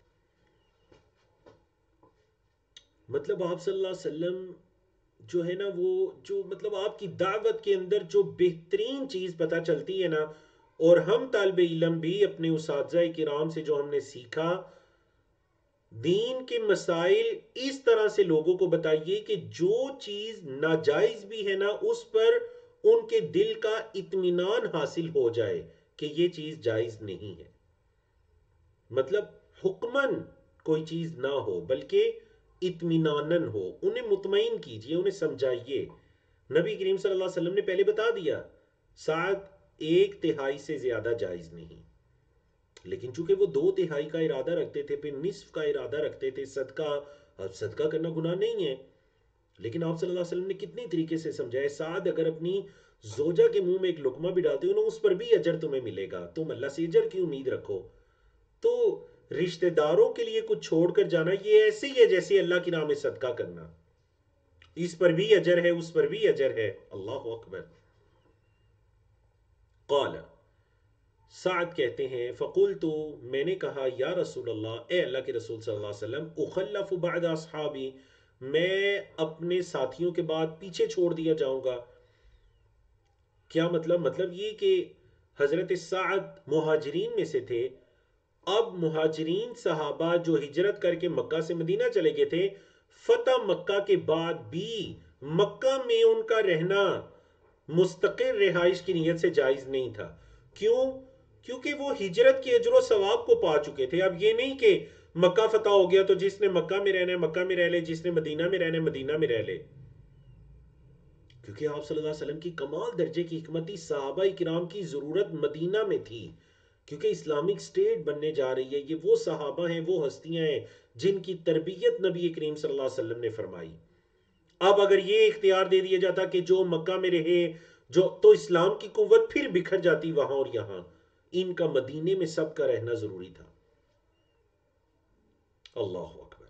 مطلب آپ صلی اللہ علیہ وسلم جو ہے نا، وہ جو مطلب آپ کی دعوت کے اندر جو بہترین چیز پتہ چلتی ہے نا، اور ہم طالب علم بھی اپنے اساتذہ کرام سے جو ہم نے سیکھا، دین کے مسائل اس طرح سے لوگوں کو بتائیے کہ جو چیز ناجائز بھی ہے نا اس پر ان کے دل کا اطمینان حاصل ہو جائے کہ یہ چیز جائز نہیں ہے. مطلب حکمن کوئی چیز نہ ہو بلکہ اطمینانن ہو، انہیں مطمئن کیجئے، انہیں سمجھائیے. نبی کریم صلی اللہ علیہ وسلم نے پہلے بتا دیا ساتھ 1/3 سے زیادہ جائز نہیں. لیکن چونکہ وہ 2/3 کا ارادہ رکھتے تھے، پھر نصف کا ارادہ رکھتے تھے صدقہ. اب صدقہ کرنا گناہ نہیں ہے، لیکن آپ صلی اللہ علیہ وسلم نے کتنی طریقے سے سمجھایا. سعد اگر اپنی زوجہ کے منہ میں ایک لقمہ بھی ڈالتے ہو نا، اس پر بھی اجر تمہیں ملے گا، تم اللہ سے اجر کی امید رکھو. تو رشتہ داروں کے لیے کچھ چھوڑ کر جانا یہ ایسے ہی ہے جیسے اللہ کی راہ میں صدقہ کرنا. اس پر بھی اجر ہے، اس پر بھی اجر ہے. اللہ اکبر. قال، سعد کہتے ہیں فقلت، میں نے کہا یا رسول اللہ، اے اللہ کے رسول صلی اللہ علیہ وسلم، اخلف بعد اصحابی، میں اپنے ساتھیوں کے بعد پیچھے چھوڑ دیا جاؤں گا. کیا مطلب؟ مطلب یہ کہ حضرت سعد مہاجرین میں سے تھے. اب مہاجرین صحابہ جو ہجرت کر کے مکہ سے مدینہ چلے گئے تھے، فتح مکہ کے بعد بھی مکہ میں ان کا رہنا مستقل رہائش کی نیت سے جائز نہیں تھا. کیوں؟ کیونکہ وہ ہجرت کے اجر و ثواب کو پا چکے تھے. اب یہ نہیں کہ مکہ فتح ہو گیا تو جس نے مکہ میں رہنا ہے مکہ میں رہ لے، جس نے مدینہ میں رہنا ہے مدینہ میں رہ لے. کیونکہ آپ صلی اللہ علیہ وسلم کی کمال درجے کی حکمتی، صحابہ کرام کی ضرورت مدینہ میں تھی، کیونکہ اسلامک سٹیٹ بننے جا رہی ہے. یہ وہ صحابہ ہیں، وہ ہستیاں ہیں جن کی تربیت نبی کریم صلی اللہ علیہ وسلم نے فرمائی. اب اگر یہ اختیار دے دیا جاتا کہ جو مکہ میں رہے، جو تو اسلام کی قوت پھر بکھر جاتی وہاں اور یہاں. ان کا مدینے میں سب کا رہنا ضروری تھا. اللہ اکبر.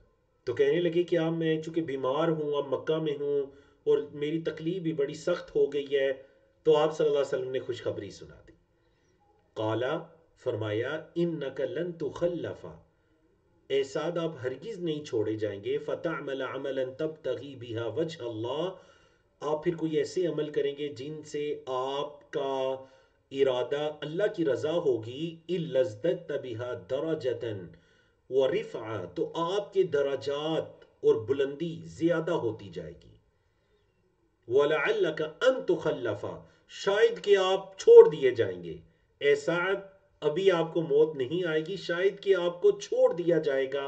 تو کہنے لگے کہ اب میں چونکہ بیمار ہوں، اب مکہ میں ہوں اور میری تکلیف بھی بڑی سخت ہو گئی ہے، تو آپ صلی اللہ علیہ وسلم نے خوشخبری سنا دی. قالا، فرمایا، انک لن تخلف، اے سعد آپ ہرگز نہیں چھوڑے جائیں گے. فتعمل عملا تبتغی بہا وجہ اللہ، آپ پھر کوئی ایسے عمل کریں گے جن سے آپ کا ارادہ اللہ کی رضا ہوگی. الا ازددت بہا درجتا ورفعا، تو آپ کے درجات اور بلندی زیادہ ہوتی جائے گی. وَلَعَلَّكَ أَن تُخَلَّفَ، شاید کہ آپ چھوڑ دیے جائیں گے. اے سعد، ابھی آپ کو موت نہیں آئے گی، شاید کہ آپ کو چھوڑ دیا جائے گا.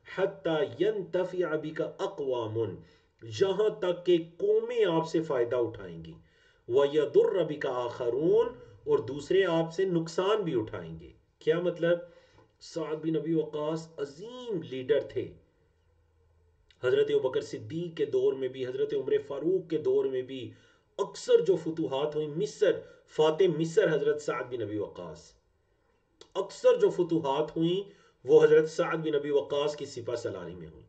حَتَّى يَنْتَفِعَ بِكَ أَقْوَامٌ، یہاں تک کہ قومیں آپ سے فائدہ اٹھائیں گی. وَيَضُرَّ بِكَ آخَرُونَ، اور دوسرے آپ سے نقصان بھی اٹھائیں گے. کیا مطلب؟ سعد بن ابی وقاص عظیم لیڈر تھے. حضرت ابوبکر صدیق کے دور میں بھی، حضرت عمر فاروق کے دور میں بھی اکثر جو فتوحات ہوئیں، مصر، فاتح مصر حضرت سعد بن ابی وقاص، اکثر جو فتوحات ہوئیں وہ حضرت سعد بن ابی وقاص کی سپہ سالاری میں ہوئیں.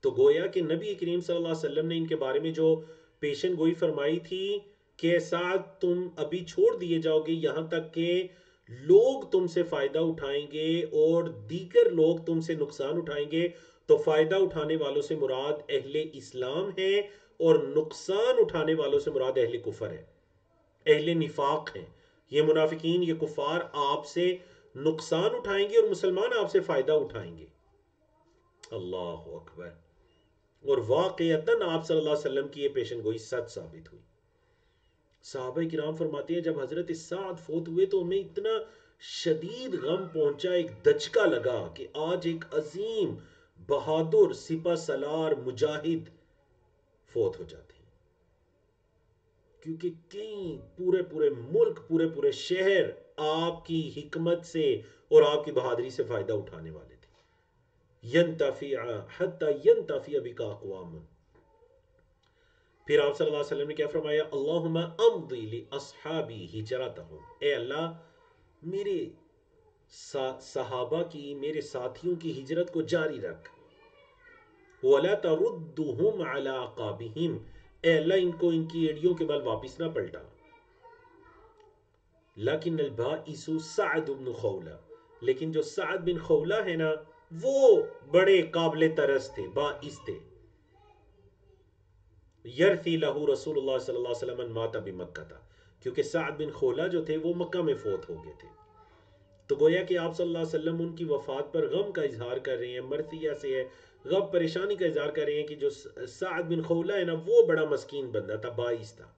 تو گویا کہ نبی کریم صلی اللہ علیہ وسلم نے ان کے بارے میں جو پیشن گوئی فرمائی تھی کہ سعد تم ابھی چھوڑ دیے جاؤ گے، یہاں تک کہ لوگ تم سے فائدہ اٹھائیں گے اور دیگر لوگ تم سے نقصان اٹھائیں گے. تو فائدہ اٹھانے والوں سے مراد اہل اسلام ہے اور نقصان اٹھانے والوں سے مراد اہل کفر ہے. اہل نفاق ہیں، یہ منافقین، یہ کفار آپ سے نقصان اٹھائیں گے اور مسلمان آپ سے فائدہ اٹھائیں گے۔ اللہ اکبر۔ اور واقعتاً آپ صلی اللہ علیہ وسلم کی یہ پیشن گوئی سچ ثابت ہوئی۔ صحابہ کرام فرماتے ہیں جب حضرت سعد فوت ہوئے تو ہمیں اتنا شدید غم پہنچا، ایک دھچکا لگا کہ آج ایک عظیم بہادر سپہ سالار مجاہد فوت ہو جاتے ہیں، کیونکہ کئی پورے پورے ملک، پورے پورے شہر آپ کی حکمت سے اور آپ کی بہادری سے فائدہ اٹھانے والے تھے۔ ینتفع حتی ینتفع بک اقوام۔ پھر آپ صلی اللہ علیہ وسلم نے کیا فرمایا؟ اللہم امضی لاصحابی ہجرتہم، اے اللہ میرے صحابہ کی، میرے ساتھیوں کی ہجرت کو جاری رکھ۔ وَلَا تَرُدُّهُمْ عَلَىٰ عَقَابِهِمْ، اے اللہ ان کو ان کی ایڑیوں کے بل واپس نہ پلٹا۔ لیکن البائس سعد بن خولہ، لیکن جو سعد بن خولہ ہے نا وہ بڑے قابل ترس تھے، باعث تھے۔ یرثی لہو رسول اللہ صلی اللہ علیہ وسلم مات بمکہ تھا، کیونکہ سعد بن خولہ جو تھے وہ مکہ میں فوت ہو گئے تھے، تو گویا کہ آپ صلی اللہ علیہ وسلم ان کی وفات پر غم کا اظہار کر رہے ہیں، مرثیہ سے ہے، غم پریشانی کا اظہار کر رہے ہیں کہ جو سعد بن خولہ ہے نا وہ بڑا مسکین بندہ تھا، باعث تھا،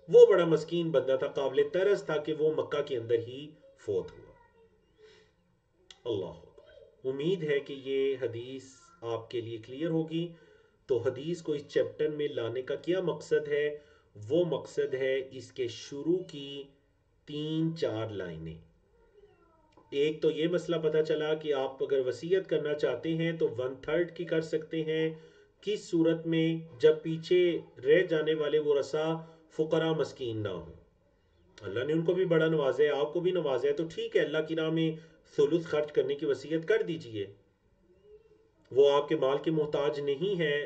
وہ بڑا مسکین بندہ تھا، قابل ترس تھا کہ وہ مکہ کے اندر ہی فوت ہوا۔ اللہ اکبر۔ امید ہے کہ یہ حدیث آپ کے لیے کلیئر ہوگی۔ تو حدیث کو اس چیپٹر میں لانے کا کیا مقصد ہے؟ وہ مقصد ہے اس کے شروع کی 3-4 لائنیں۔ ایک تو یہ مسئلہ پتہ چلا کہ آپ اگر وصیت کرنا چاہتے ہیں تو 1/3 کی کر سکتے ہیں، کس صورت میں؟ جب پیچھے رہ جانے والے ورثہ فقراء مسکین نہ ہوں۔ اللہ نے ان کو بھی بڑا نوازا ہے، آپ کو بھی نوازا ہے، تو ٹھیک ہے اللہ کی راہ میں ثلث خرچ کرنے کی وصیت کر دیجئے۔ وہ آپ کے مال کے محتاج نہیں ہے،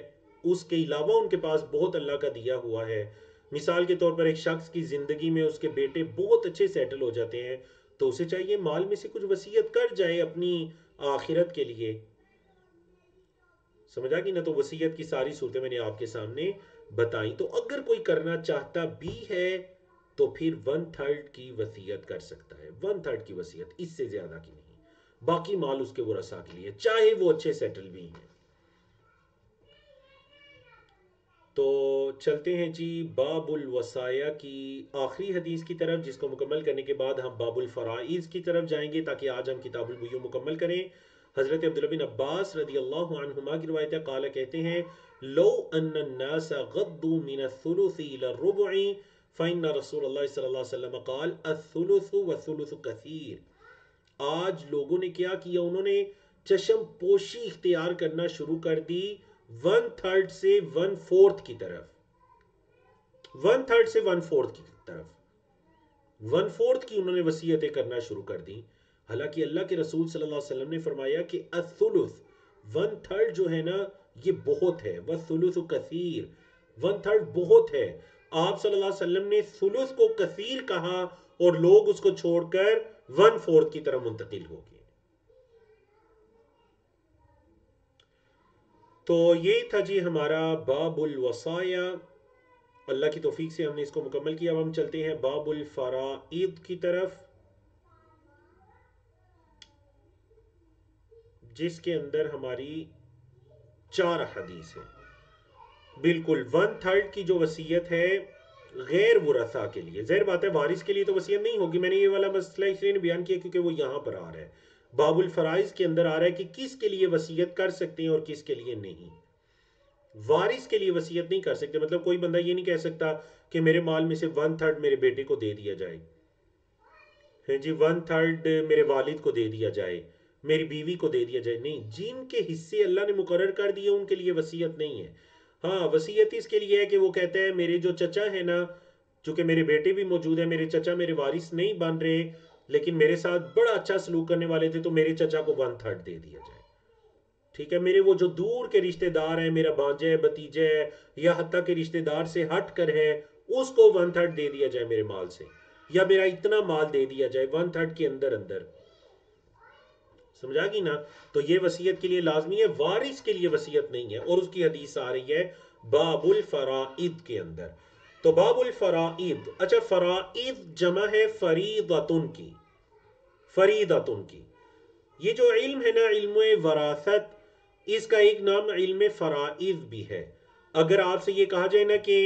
اس کے علاوہ ان کے پاس بہت اللہ کا دیا ہوا ہے۔ مثال کے طور پر ایک شخص کی زندگی میں اس کے بیٹے بہت اچھے سیٹل ہو جاتے ہیں تو اسے چاہیے مال میں سے کچھ وصیت کر جائے اپنی آخرت کے لیے۔ سمجھا کہ نہ؟ تو وصیت کی ساری صورتیں میں نے آپ کے سامنے بتائیں۔ تو اگر کوئی کرنا چاہتا بھی ہے تو پھر 1/3 کی وصیت کر سکتا ہے، 1/3 کی وصیت، اس سے زیادہ کی نہیں۔ باقی مال اس کے ورثاء کے لیے، چاہے وہ اچھے سیٹل بھی ہیں۔ تو چلتے ہیں جی باب الوصایا کی آخری حدیث کی طرف، جس کو مکمل کرنے کے بعد ہم باب الفرائض کی طرف جائیں گے تاکہ آج ہم کتاب البیوع مکمل کریں۔ حضرت عبداللہ بن عباس رضی اللہ عنہما کی روایت ہے، قال کہتے ہیں لو ان الناس غضوا من الثلث الى الربع فإن رسول اللہ صلی اللہ علیہ وسلم قال الثلث والثلث کثیر۔ آج لوگوں نے کیا کیا؟ انہوں نے چشم پوشی اختیار کرنا شروع کر دی 1/3 سے 1/4 کی طرف، 1/3 سے 1/4 کی طرف، 1/4 کی انہوں نے وصیتیں کرنا شروع کر دی۔ حالانکہ اللہ کے رسول صلی اللہ علیہ وسلم نے فرمایا کہ الثلث، 1/3 جو ہے نا یہ بہت ہے، والثلث کثیر، 1/3 بہت ہے۔ آپ صلی اللہ علیہ وسلم نے ثلث کو کثیر کہا اور لوگ اس کو چھوڑ کر 1/4 کی طرف منتقل ہو گئے۔ تو یہ تھا جی ہمارا باب الوصایا۔ اللہ کی توفیق سے ہم نے اس کو مکمل کیا۔ اب ہم چلتے ہیں باب الفرائض کی طرف، جس کے اندر ہماری 4 حدیث ہیں۔ بالکل 1/3 کی جو وصیت ہے غیر ورثاء کے لیے، ظاہر بات ہے وارث کے لیے تو وصیت نہیں ہوگی، میں نے یہ والا مسئلہ اس لیے بیان کیا کیونکہ وہ یہاں پر آ رہا ہے۔ باب الفرائض کے اندر آ رہا ہے کہ کس کے لیے وصیت کر سکتے ہیں اور کس کے لیے نہیں۔ وارث کے لیے وصیت نہیں کر سکتے، مطلب کوئی بندہ یہ نہیں کہہ سکتا کہ میرے مال میں سے 1/3 میرے بیٹے کو دے دیا جائے، جی 1/3 میرے والد کو دے دیا جائے، میری بیوی کو دے دیا جائے۔ نہیں، جن کے حصے اللہ نے مقرر کر دیے ان کے لیے وصیت نہیں ہے۔ ہاں وصیت اس کے لیے ہے کہ وہ کہتا ہے میرے جو چچا ہے نا، چونکہ میرے بیٹے بھی موجود ہیں، میرے چچا میرے وارث نہیں بن رہے لیکن میرے ساتھ بڑا اچھا سلوک کرنے والے تھے، تو میرے چچا کو 1/3 دے دیا جائے۔ ٹھیک ہے، میرے وہ جو دور کے رشتہ دار ہیں، میرا بانجا ہے، بتیجا ہے، یا حتیٰ کہ رشتہ دار سے ہٹ کر ہے، اس کو 1/3 دے دیا جائے میرے مال سے، یا میرا اتنا مال دے دیا جائے 1/3 کے اندر اندر۔ سمجھا گی نا؟ تو یہ وصیت کے لیے لازمی ہے، وارث کے لیے وصیت نہیں ہے، اور اس کی حدیث آ رہی ہے باب الفرائض کے اندر۔ تو باب الفرائض، اچھا فرائض جمع ہے فریضتن کی، فریضتن کی. یہ جو علم ہے نا، علم وراثت، اس کا ایک نام علم فرائض بھی ہے. اگر آپ سے یہ کہا جائے نا کہ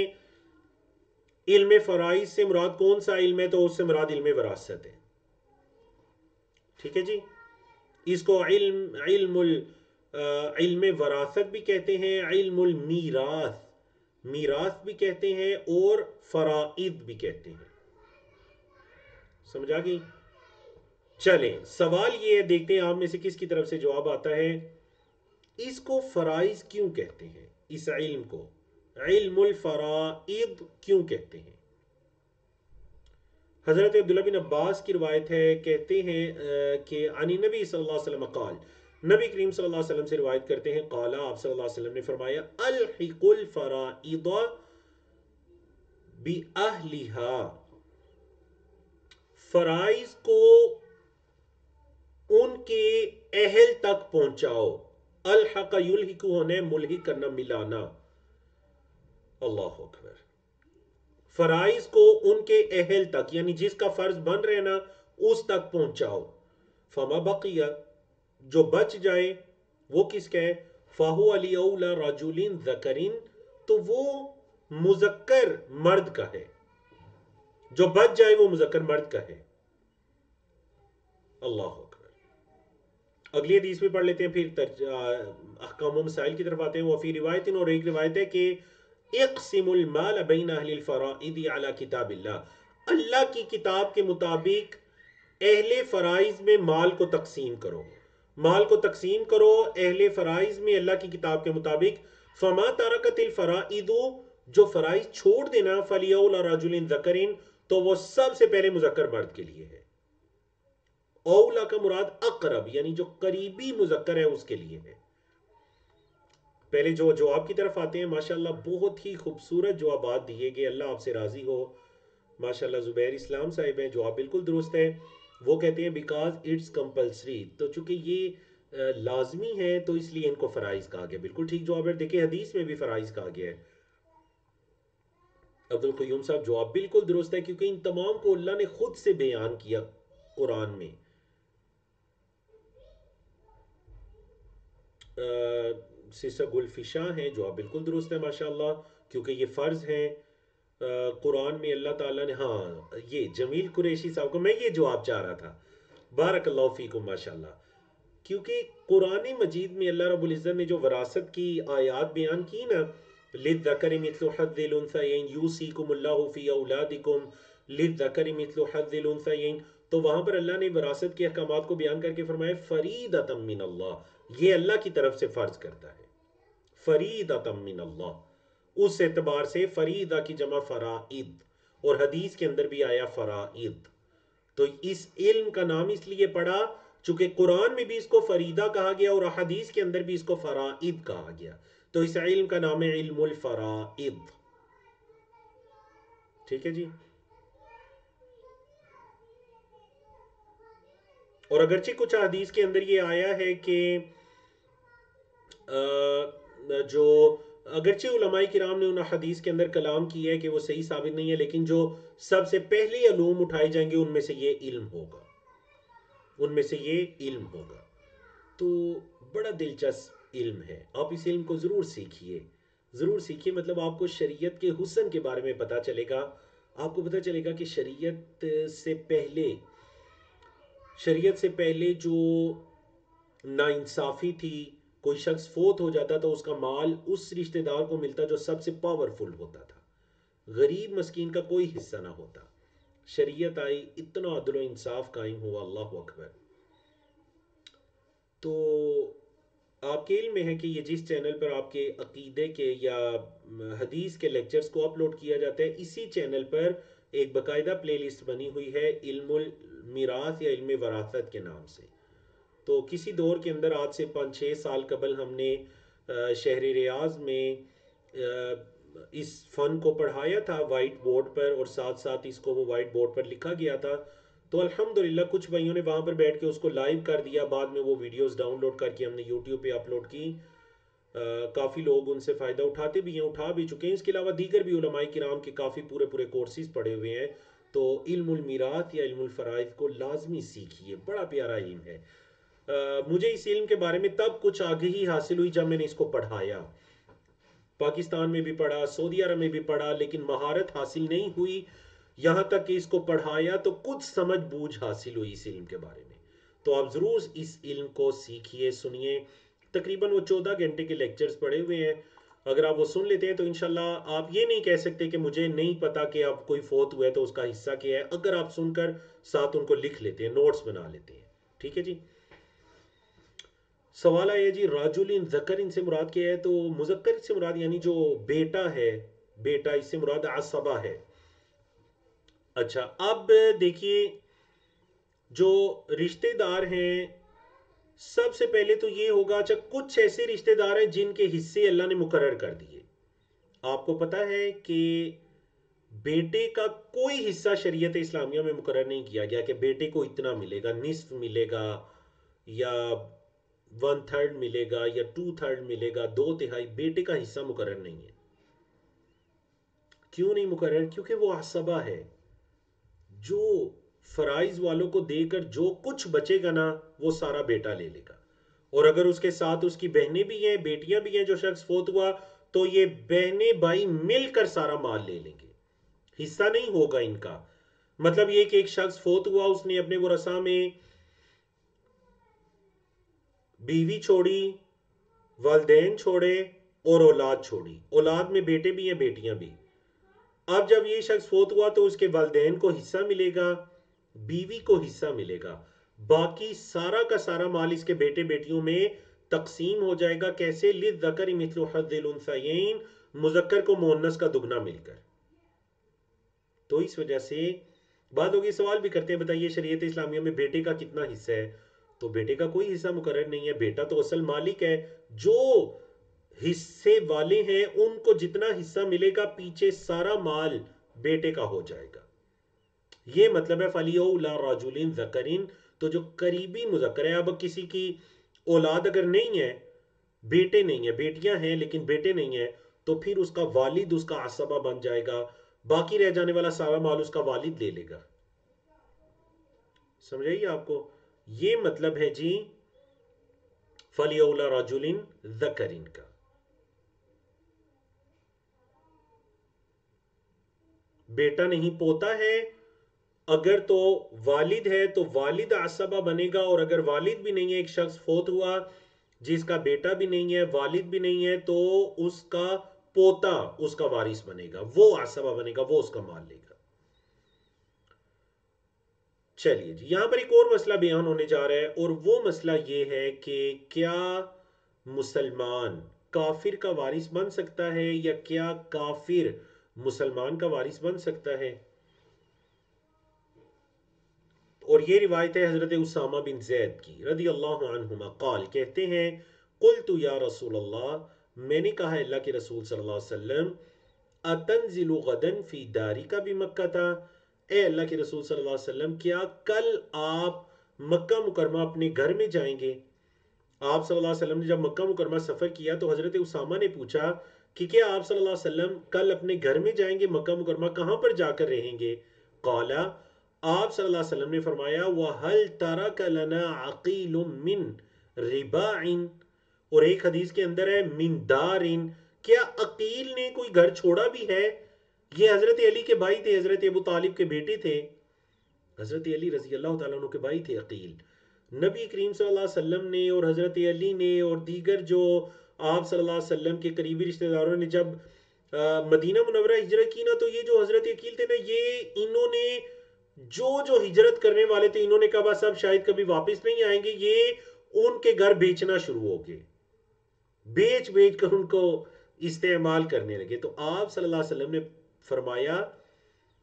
علم فرائض سے مراد کون سا علم ہے، تو اس سے مراد علم وراثت ہے. ٹھیک ہے جی. اس کو علم وراثت بھی کہتے ہیں، علم المیراث، میراث بھی کہتے ہیں، اور فرائض بھی کہتے ہیں. سمجھا گئی؟ چلیں سوال یہ ہے، دیکھتے ہیں آپ میں سے کس کی طرف سے جواب آتا ہے. اس کو فرائض کیوں کہتے ہیں؟ اس علم کو علم الفرائض کیوں کہتے ہیں؟ حضرت عبداللہ بن عباس کی روایت ہے، کہتے ہیں کہ عن نبی صلی اللہ علیہ وسلم قال، نبی کریم صلی اللہ علیہ وسلم سے روایت کرتے ہیں، قال، آپ صلی اللہ علیہ وسلم نے فرمایا، الحق الفرائض بأہلها، فرائض کو ان کے اہل تک پہنچاؤ. الحق یلحق ہونے، ملحق کرنا، ملانا. اللہ اکبر. فرائض کو ان کے اہل تک، یعنی جس کا فرض بن رہے نا اس تک پہنچاؤ. فما بقیہ، جو بچ جائے وہ کس کا ہے؟ فاہو علی اولا رجولین ذکرین، تو وہ مذکر مرد کا ہے. جو بچ جائے وہ مذکر مرد کا ہے. اللہ اکبر. اگلی حدیث میں پڑھ لیتے ہیں، پھر احکام و مسائل کی طرف آتے ہیں. وفی روایت، اور ایک روایت ہے کہ اقسم المال بین اہل الفرائض علی کتاب اللہ، اللہ کی کتاب کے مطابق اہل فرائض میں مال کو تقسیم کرو، مال کو تقسیم کرو اہل فرائض میں اللہ کی کتاب کے مطابق. فما ترکت الفرائض، جو فرائض چھوڑ دینا، فلیول رجل ذکر، تو وہ سب سے پہلے مذکر مرد کے لیے ہے. اولا کا مراد اقرب، یعنی جو قریبی مذکر ہے اس کے لیے ہے. پہلے جو جواب کی طرف آتے ہیں، ماشاءاللہ بہت ہی خوبصورت جوابات دیے گئے، اللہ آپ سے راضی ہو. ماشاءاللہ زبیر اسلام صاحب ہیں، جواب بالکل درست ہے. وہ کہتے ہیں بیکاز اٹس کمپلسری، تو چونکہ یہ لازمی ہے تو اس لیے ان کو فرائض کہا گیا. بالکل ٹھیک جواب ہے. دیکھیں حدیث میں بھی فرائض کہا گیا ہے. عبد القیوم صاحب جواب بالکل درست ہے، کیونکہ ان تمام کو اللہ نے خود سے بیان کیا قرآن میں. سسٹر گلفشاں ہیں، جواب بالکل درست ہے ماشاءاللہ، کیونکہ یہ فرض ہیں. قرآن میں اللہ تعالیٰ نے، ہاں یہ جمیل قریشی صاحب کو میں یہ جواب چاہ رہا تھا. بارک اللہ فیکم ماشاءاللہ. کیونکہ قرآن مجید میں اللہ رب العزت نے جو وراثت کی آیات بیان کی نا، للذکر مثل حظ الانثیین یوصیکم اللہ فی اولادکم للذکر مثل حظ الانثیین، تو وہاں پر اللہ نے وراثت کے احکامات کو بیان کر کے فرمایا فریدۃ من اللہ، یہ اللہ کی طرف سے فرض کرتا ہے. فریدۃ من اللہ، اس اعتبار سے فریدہ کی جمع فرائض، اور حدیث کے اندر بھی آیا فرائض. تو اس علم کا نام اس لیے پڑا چونکہ قرآن میں بھی اس کو فریدہ کہا گیا اور حدیث کے اندر بھی اس کو فرائض کہا گیا. تو اس علم کا نام ہے علم الفرائض. ٹھیک ہے جی. اور اگرچہ کچھ حدیث کے اندر یہ آیا ہے کہ جو اگرچہ علماء کرام نے ان حدیث کے اندر کلام کیا ہے کہ وہ صحیح ثابت نہیں ہے، لیکن جو سب سے پہلے علوم اٹھائے جائیں گے ان میں سے یہ علم ہوگا، ان میں سے یہ علم ہوگا. تو بڑا دلچسپ علم ہے، آپ اس علم کو ضرور سیکھیے، ضرور سیکھیے. مطلب آپ کو شریعت کے حسن کے بارے میں پتہ چلے گا. آپ کو پتہ چلے گا کہ شریعت سے پہلے جو ناانصافی تھی، کوئی شخص فوت ہو جاتا تو اس کا مال اس رشتہ دار کو ملتا جو سب سے پاورفل ہوتا تھا، غریب مسکین کا کوئی حصہ نہ ہوتا. شریعت آئی، اتنا عدل و انصاف قائم ہوا، اللہ اکبر. تو آپ کے علم میں ہے کہ یہ جس چینل پر آپ کے عقیدے کے یا حدیث کے لیکچرز کو اپلوڈ کیا جاتا ہے، اسی چینل پر ایک باقاعدہ پلے لسٹ بنی ہوئی ہے علم المیراث یا علم وراثت کے نام سے. تو کسی دور کے اندر آج سے 5-6 سال قبل ہم نے شہر ریاض میں اس فن کو پڑھایا تھا وائٹ بورڈ پر، اور ساتھ ساتھ اس کو وہ وائٹ بورڈ پر لکھا گیا تھا. تو الحمدللہ کچھ بھائیوں نے وہاں پر بیٹھ کے اس کو لائیو کر دیا، بعد میں وہ ویڈیوز ڈاؤن لوڈ کر کے ہم نے یوٹیوب پہ اپلوڈ کی. کافی لوگ ان سے فائدہ اٹھاتے بھی ہیں، اٹھا بھی چکے ہیں. اس کے علاوہ دیگر بھی علماء کرام کے کافی پورے پورے کورسز پڑھے ہوئے ہیں. تو علم المیراث یا علم الفرائض کو لازمی سیکھیے، بڑا پیارا علم ہے. مجھے اس علم کے بارے میں تب کچھ آگہی حاصل ہوئی جب میں نے اس کو پڑھایا. پاکستان میں بھی پڑھا، سعودی عرب میں بھی پڑھا، لیکن مہارت حاصل نہیں ہوئی. یہاں تک کہ اس کو پڑھایا تو کچھ سمجھ بوجھ حاصل ہوئی اس علم کے بارے میں. تو آپ ضرور اس علم کو سیکھیے، سنیے. تقریباً وہ 14 گھنٹے کے لیکچرز پڑے ہوئے ہیں. اگر آپ وہ سن لیتے ہیں تو انشاءاللہ آپ یہ نہیں کہہ سکتے کہ مجھے نہیں پتا کہ اب کوئی فوت ہوا ہے تو اس کا حصہ کیا ہے، اگر آپ سن کر ساتھ ان کو لکھ لیتے ہیں، نوٹس بنا لیتے ہیں. ٹھیک ہے جی. سوال آیا جی راجل ذکر سے مراد کیا ہے؟ تو مذکر سے مراد یعنی جو بیٹا ہے، بیٹا اس سے مراد عصبہ ہے. اچھا اب دیکھیے جو رشتہ دار ہیں، سب سے پہلے تو یہ ہوگا، اچھا کچھ ایسے رشتہ دار ہیں جن کے حصے اللہ نے مقرر کر دیے. آپ کو پتا ہے کہ بیٹے کا کوئی حصہ شریعت اسلامیہ میں مقرر نہیں کیا گیا کہ بیٹے کو اتنا ملے گا، نصف ملے گا یا 1/3 ملے گا یا 2/3 ملے گا، 2/3. بیٹے کا حصہ مقرر نہیں ہے. کیوں نہیں مقرر؟ کیونکہ وہ عصبہ ہے. جو فرائض والوں کو دے کر جو کچھ بچے گا نا وہ سارا بیٹا لے لے گا. اور اگر اس کے ساتھ اس کی بہنیں بھی ہیں، بیٹیاں بھی ہیں، جو شخص فوت ہوا تو یہ بہنیں بھائی مل کر سارا مال لے لیں گے، حصہ نہیں ہوگا ان کا. مطلب یہ کہ ایک شخص فوت ہوا، اس نے اپنے ورثاء میں بیوی چھوڑی، والدین چھوڑے اور اولاد چھوڑی. اولاد میں بیٹے بھی ہیں، بیٹیاں بھی. اب جب یہ شخص فوت ہوا تو اس کے والدین کو حصہ ملے گا، بیوی کو حصہ ملے گا، باقی سارا کا سارا مال اس کے بیٹے بیٹیوں میں تقسیم ہو جائے گا. کیسے؟ للذکر مثل حظ الانثیین، مذکر کو مؤنث کا دگنا مل کر. تو اس وجہ سے بعض لوگ یہ سوال بھی کرتے ہیں بتائیے شریعت اسلامیہ میں بیٹے کا کتنا حصہ ہے؟ تو بیٹے کا کوئی حصہ مقرر نہیں ہے. بیٹا تو اصل مالک ہے. جو حصے والے ہیں ان کو جتنا حصہ ملے گا پیچھے سارا مال بیٹے کا ہو جائے گا. یہ مطلب ہے فَلْيَوْلَا رَجُلٍ ذَكَرٍ. تو جو قریبی مذکر ہے، اب کسی کی اولاد اگر نہیں ہے، بیٹے نہیں ہیں، بیٹیاں ہیں لیکن بیٹے نہیں ہیں، تو پھر اس کا والد اس کا عصبہ بن جائے گا. باقی رہ جانے والا سارا مال اس کا والد لے لے گا. سمجھائیے آپ کو. یہ مطلب ہے جی فَلْيَوْلَا رَجُلٍ ذَكَرٍ کا. بیٹا نہیں پوتا ہے، اگر تو والد ہے تو والد عصبہ بنے گا. اور اگر والد بھی نہیں ہے، ایک شخص فوت ہوا جس کا بیٹا بھی نہیں ہے، والد بھی نہیں ہے، تو اس کا پوتا اس کا وارث بنے گا، وہ عصبہ بنے گا، وہ اس کا مال لے گا. چلیے جی یہاں پر ایک اور مسئلہ بیان ہونے جا رہا ہے، اور وہ مسئلہ یہ ہے کہ کیا مسلمان کافر کا وارث بن سکتا ہے، یا کیا کافر مسلمان کا وارث بن سکتا ہے؟ اور یہ روایت ہے حضرت اسامہ بن زید کی رضی اللہ عنہما. قال کہتے ہیں قلت یا رسول اللہ، میں نے کہا اللہ کے رسول صلی اللہ علیہ وسلم، اتنزل غدن فی داری کا بھی مکہ تھا. اے اللہ کے رسول صلی اللہ علیہ وسلم کیا کل آپ مکہ مکرمہ اپنے گھر میں جائیں گے؟ آپ صلی اللہ علیہ وسلم نے جب مکہ مکرمہ سفر کیا تو حضرت اسامہ نے پوچھا کہ کیا آپ صلی اللہ علیہ وسلم کل اپنے گھر میں جائیں گے؟ مکہ مکرمہ کہاں پر جا کر رہیں گے؟ قالا، آپ صلی اللہ علیہ وسلم نے فرمایا وَهَلْ تَرَكَ لَنَا عَقِيلٌ مِّن رِبَاعٍ، اور ایک حدیث کے اندر ہے من دارن، کیا عقیل نے کوئی گھر چھوڑا بھی ہے؟ یہ حضرت علی کے بھائی تھے، حضرت ابو طالب کے بیٹے تھے. حضرت علی رضی اللہ تعالیٰ عنہ کے بھائی تھے عقیل. نبی کریم صلی اللہ علیہ وسلم نے اور حضرت علی نے اور دیگر جو آپ صلی اللہ علیہ وسلم کے قریبی رشتہ داروں نے جب مدینہ منورہ ہجرت کی نا، تو یہ جو حضرت عقیل تھے نا، یہ انہوں نے جو ہجرت کرنے والے تھے انہوں نے کہا بس اب شاید کبھی واپس نہیں آئیں گے. یہ ان کے گھر بیچنا شروع ہو گئے، بیچ بیچ کر ان کو استعمال کرنے لگے. تو آپ صلی اللہ علیہ وسلم نے فرمایا،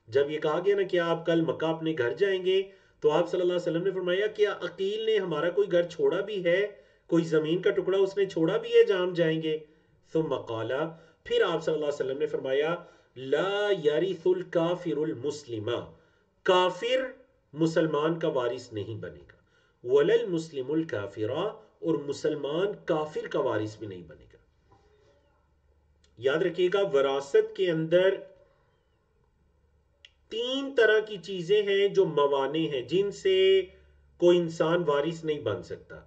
جب یہ کہا گیا نا کہ آپ کل مکہ اپنے گھر جائیں گے، تو آپ صلی اللہ علیہ وسلم نے فرمایا کیا عقیل نے ہمارا کوئی گھر چھوڑا بھی ہے، کوئی زمین کا ٹکڑا اس نے چھوڑا بھی ہے جہاں ہم جائیں گے؟ ثم قال، پھر آپ صلی اللہ علیہ وسلم نے فرمایا لا یرث الکافر المسلم، کافر مسلمان کا وارث نہیں بنے گا، ولا المسلم الکافر، اور مسلمان کافر کا وارث بھی نہیں بنے گا. یاد رکھیے گا وراثت کے اندر 3 طرح کی چیزیں ہیں جو موانع ہیں جن سے کوئی انسان وارث نہیں بن سکتا.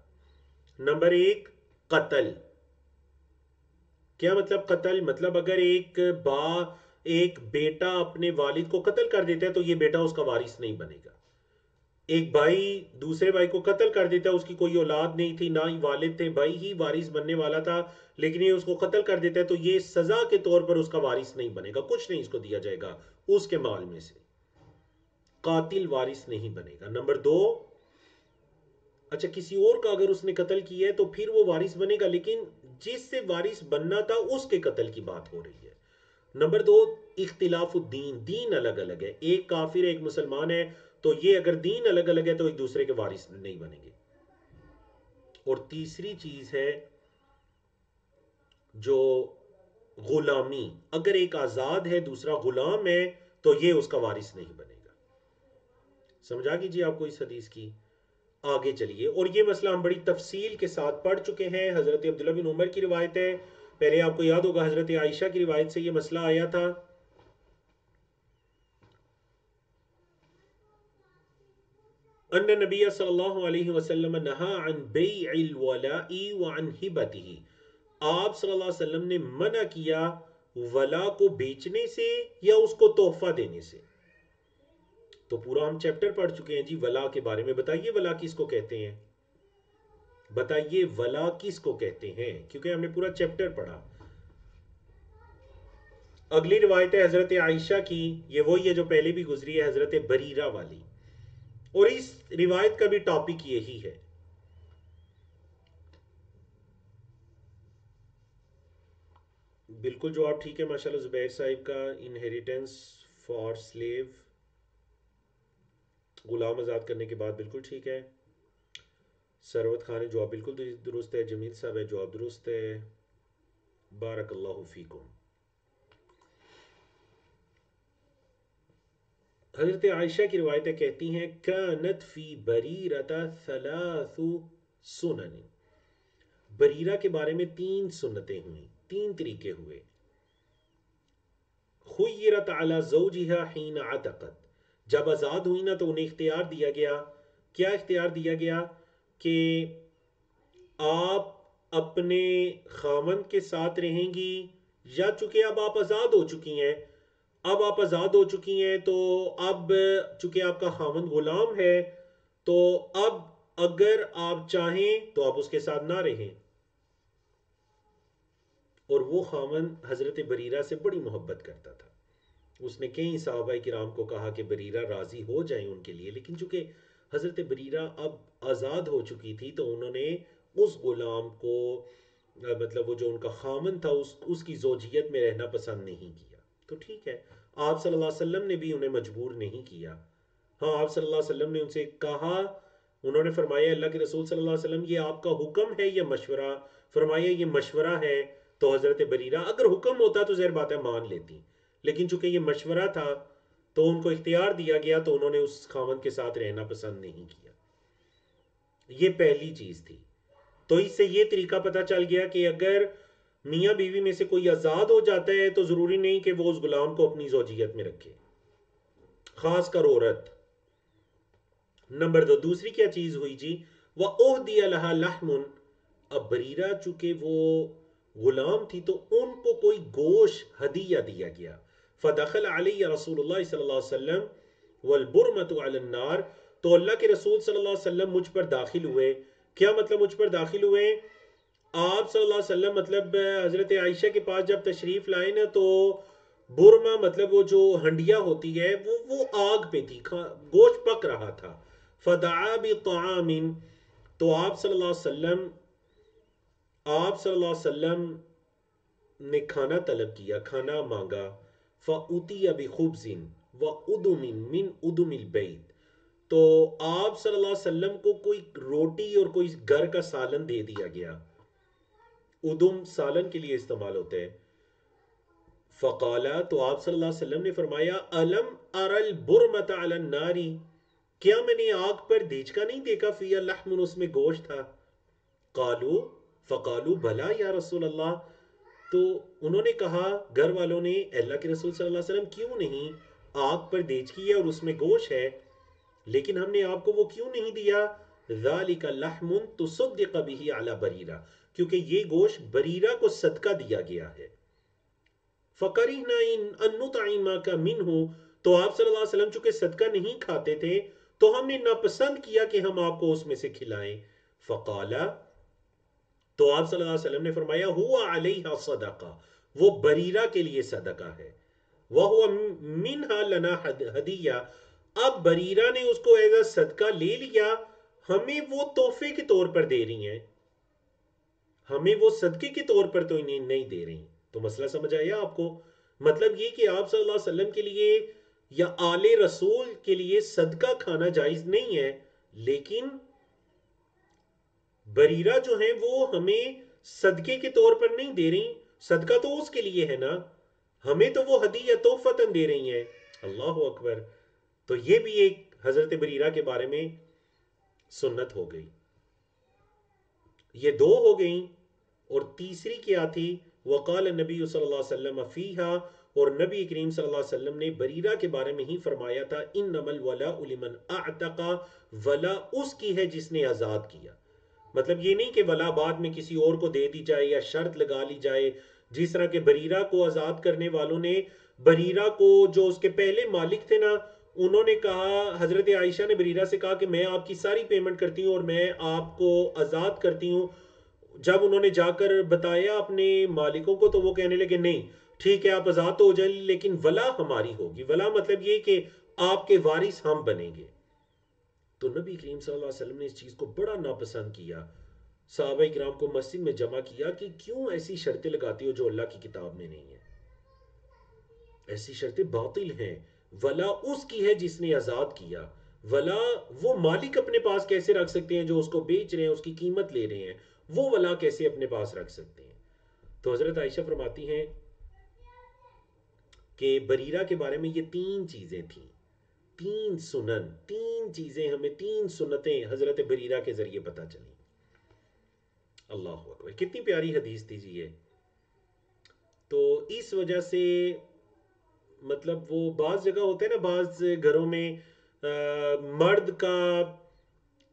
نمبر 1 قتل. کیا مطلب قتل؟ مطلب اگر ایک بیٹا اپنے والد کو قتل کر دیتا ہے تو یہ بیٹا اس کا وارث نہیں بنے گا. ایک بھائی دوسرے بھائی کو قتل کر دیتا ہے، اس کی کوئی اولاد نہیں تھی، نہ ہی والد تھے، بھائی ہی وارث بننے والا تھا، لیکن یہ اس کو قتل کر دیتا ہے تو یہ سزا کے طور پر اس کا وارث نہیں بنے گا، کچھ نہیں اس کو دیا جائے گا اس کے مال میں سے. قاتل وارث نہیں بنے گا. نمبر 2، اچھا کسی اور کا اگر اس نے قتل کیا ہے تو پھر وہ وارث بنے گا، لیکن جس سے وارث بننا تھا اس کے قتل کی بات ہو رہی ہے. نمبر 2 اختلاف الدین. دین الگ الگ ہے، ایک کافر ایک مسلمان ہے تو یہ اگر دین الگ الگ ہے تو ایک دوسرے کے وارث نہیں بنیں گے. اور تیسری چیز ہے جو غلامی. اگر ایک آزاد ہے دوسرا غلام ہے تو یہ اس کا وارث نہیں بنے گا. سمجھا کیجیے آپ کو اس حدیث کی. آگے چلیے، اور یہ مسئلہ ہم بڑی تفصیل کے ساتھ پڑھ چکے ہیں. حضرت عبداللہ بن عمر کی روایت ہے، پہلے آپ کو یاد ہوگا حضرت عائشہ کی روایت سے یہ مسئلہ آیا تھا. ان نبی صلی اللہ علیہ وسلم نہا عن بیع الولاء وعن ہبته. آپ صلی اللہ علیہ وسلم نے منع کیا ولا کو بیچنے سے یا اس کو تحفہ دینے سے. تو پورا ہم چیپٹر پڑھ چکے ہیں جی ولا کے بارے میں. بتائیے ولا کس کو کہتے ہیں؟ بتائیے ولا کس کو کہتے ہیں، کیونکہ ہم نے پورا چیپٹر پڑھا. اگلی روایت ہے حضرت عائشہ کی، یہ وہی ہے جو پہلے بھی گزری ہے، حضرت بریرہ والی، اور اس روایت کا بھی ٹاپک یہی ہے. بالکل جواب ٹھیک ہے ماشاءاللہ زبیر صاحب کا. انہیریٹنس فار سلیو، غلام آزاد کرنے کے بعد، بالکل ٹھیک ہے. سروت خان جواب بالکل درست ہے. جمیل صاحب ہے جواب درست ہے. بارک اللہ فیکم. حضرت عائشہ کی روایتیں کہتی ہیں کانت فی بریرۃ ثلاث سنن. بریرہ کے بارے میں 3 سنتیں ہوئیں، 3 طریقے ہوئے. خیرت علی زوجہا حین عتقت. جب آزاد ہوئی نا تو انہیں اختیار دیا گیا. کیا اختیار دیا گیا؟ کہ آپ اپنے خاوند کے ساتھ رہیں گی، یا چونکہ اب آپ آزاد ہو چکی ہیں، تو اب چونکہ آپ کا خاوند غلام ہے تو اب اگر آپ چاہیں تو آپ اس کے ساتھ نہ رہیں. اور وہ خاوند حضرت بریرہ سے بڑی محبت کرتا تھا. اس نے کئی صحابہ کرام کو کہا کہ بریرہ راضی ہو جائیں ان کے لیے، لیکن چونکہ حضرت بریرہ اب آزاد ہو چکی تھی تو انہوں نے اس غلام کو مطلب وہ جو ان کا خامن تھا اس کی زوجیت میں رہنا پسند نہیں کیا. تو ٹھیک ہے، آپ صلی اللہ علیہ وسلم نے بھی انہیں مجبور نہیں کیا. ہاں آپ صلی اللہ علیہ وسلم نے ان سے کہا، انہوں نے فرمایا اللہ کے رسول صلی اللہ علیہ وسلم یہ آپ کا حکم ہے یا مشورہ؟ فرمایا یہ مشورہ ہے. تو حضرت بریرہ اگر حکم ہوتا تو ظاہر بات ہے مان لیتی، لیکن چونکہ یہ مشورہ تھا تو ان کو اختیار دیا گیا تو انہوں نے اس خاوند کے ساتھ رہنا پسند نہیں کیا. یہ پہلی چیز تھی. تو اس سے یہ طریقہ پتہ چل گیا کہ اگر میاں بیوی میں سے کوئی آزاد ہو جاتا ہے تو ضروری نہیں کہ وہ اس غلام کو اپنی زوجیت میں رکھے، خاص کر عورت. نمبر 2 دوسری کیا چیز ہوئی جی؟ وَأُهْدِيَ لَهَا لَحْمٌ. اب بریرہ چونکہ وہ غلام تھی تو ان کو کوئی گوشت ہدیہ دیا گیا. فدخل علی رسول اللہ صلی اللہ علیہ وسلم والبرمۃ علی النار. تو اللہ کے رسول صلی اللہ علیہ وسلم مجھ پر داخل ہوئے. کیا مطلب مجھ پر داخل ہوئے؟ آپ صلی اللہ علیہ وسلم مطلب حضرت عائشہ کے پاس جب تشریف لائے نا تو برما مطلب وہ جو ہنڈیا ہوتی ہے وہ آگ پہ تھی، گوشت پک رہا تھا. فدعا بطعام. تو آپ صلی اللہ علیہ وسلم نے کھانا طلب کیا، کھانا مانگا. فَأُتِيَ بِخُبْزٍ وَأُدُمٍ مِّنْ أُدُمِ الْبَيْتِ. تو آپ صلی اللہ علیہ وسلم کو کوئی روٹی اور کوئی گھر کا سالن دے دیا گیا. ادم سالن کے لیے استعمال ہوتے ہیں. فقالا. تو آپ صلی اللہ علیہ وسلم نے فرمایا الم ار البرمۃ علی النار. کیا میں نے آگ پر دیچکا نہیں دیکھا فیہا لحم، اس میں گوشت تھا. قالو فقالو بھلا یا رسول اللہ. تو انہوں نے کہا گھر والوں نے اللہ کے رسول صلی اللہ علیہ وسلم کیوں نہیں، آگ پر دیچکی ہے اور اس میں گوشت ہے، لیکن ہم نے آپ کو وہ کیوں نہیں دیا؟ ذالک لحم تصدق به علی بریرہ، کیونکہ یہ گوشت بریرہ کو صدقہ دیا گیا ہے۔ فَقَرِحْنَا أَن نُطْعِمَكَ مِنْهُ، تو آپ صلی اللہ علیہ وسلم چونکہ صدقہ نہیں کھاتے تھے تو ہم نے ناپسند کیا کہ ہم آپ کو اس میں سے کھلائیں۔ فقالا، تو آپ صلی اللہ علیہ وسلم نے فرمایا ہوا علیہ صدقہ، وہ بریرہ کے لیے صدقہ ہے، وَهُوَ مِنْهَا لَنَا هَدِيَّةٌ، اب بریرہ نے اس کو ایز صدقہ لے لیا، ہمیں وہ تحفے کے طور پر دے رہی ہیں، ہمیں وہ صدقے کے طور پر تو انہیں نہیں دے رہی۔ تو مسئلہ سمجھ آیا آپ کو؟ مطلب یہ کہ آپ صلی اللہ علیہ وسلم کے لیے یا آل رسول کے لیے صدقہ کھانا جائز نہیں ہے، لیکن بریرہ جو ہیں وہ ہمیں صدقے کے طور پر نہیں دے رہی، صدقہ تو اس کے لیے ہے نا، ہمیں تو وہ ہدیہ تحفتاً دے رہی ہیں۔ اللہ اکبر۔ تو یہ بھی ایک حضرت بریرہ کے بارے میں سنت ہو گئی۔ یہ دو ہو گئیں، اور تیسری کیا تھی؟ وقال نبی صلی اللہ علیہ وسلم فیہا، اور نبی کریم صلی اللہ علیہ وسلم نے بریرہ کے بارے میں ہی فرمایا تھا انما الولاء لمن اعتق، ولا اس کی ہے جس نے آزاد کیا۔ مطلب یہ نہیں کہ ولا بعد میں کسی اور کو دے دی جائے یا شرط لگا لی جائے، جس طرح کہ بریرہ کو آزاد کرنے والوں نے بریرہ کو، جو اس کے پہلے مالک تھے نا، انہوں نے کہا، حضرت عائشہ نے بریرہ سے کہا کہ میں آپ کی ساری پیمنٹ کرتی ہوں اور میں آپ کو آزاد کرتی ہوں۔ جب انہوں نے جا کر بتایا اپنے مالکوں کو تو وہ کہنے لگے نہیں ٹھیک ہے آپ آزاد تو ہو جائیں لیکن ولا ہماری ہوگی۔ ولا مطلب یہ کہ آپ کے وارث ہم بنیں گے۔ تو نبی کریم صلی اللہ علیہ وسلم نے اس چیز کو بڑا ناپسند کیا، صحابہ کرام کو مسجد میں جمع کیا کہ کیوں ایسی شرطیں لگاتی ہو جو اللہ کی کتاب میں نہیں ہیں، ایسی شرطیں باطل ہیں۔ ولا اس کی ہے جس نے آزاد کیا، ولا وہ مالک اپنے پاس کیسے رکھ سکتے ہیں جو اس کو بیچ رہے ہیں، اس کی قیمت لے رہے ہیں، وہ ولا کیسے اپنے پاس رکھ سکتے ہیں؟ تو حضرت عائشہ فرماتی ہیں کہ بریرہ کے بارے میں یہ تین چیزیں تھیں، تین سنن، تین چیزیں ہمیں، تین سنتیں حضرت بریرہ کے ذریعے پتہ چلیں۔ اللہ اکبر، کتنی پیاری حدیث تھی جی یہ۔ تو اس وجہ سے مطلب وہ بعض جگہ ہوتے ہیں نا، بعض گھروں میں مرد کا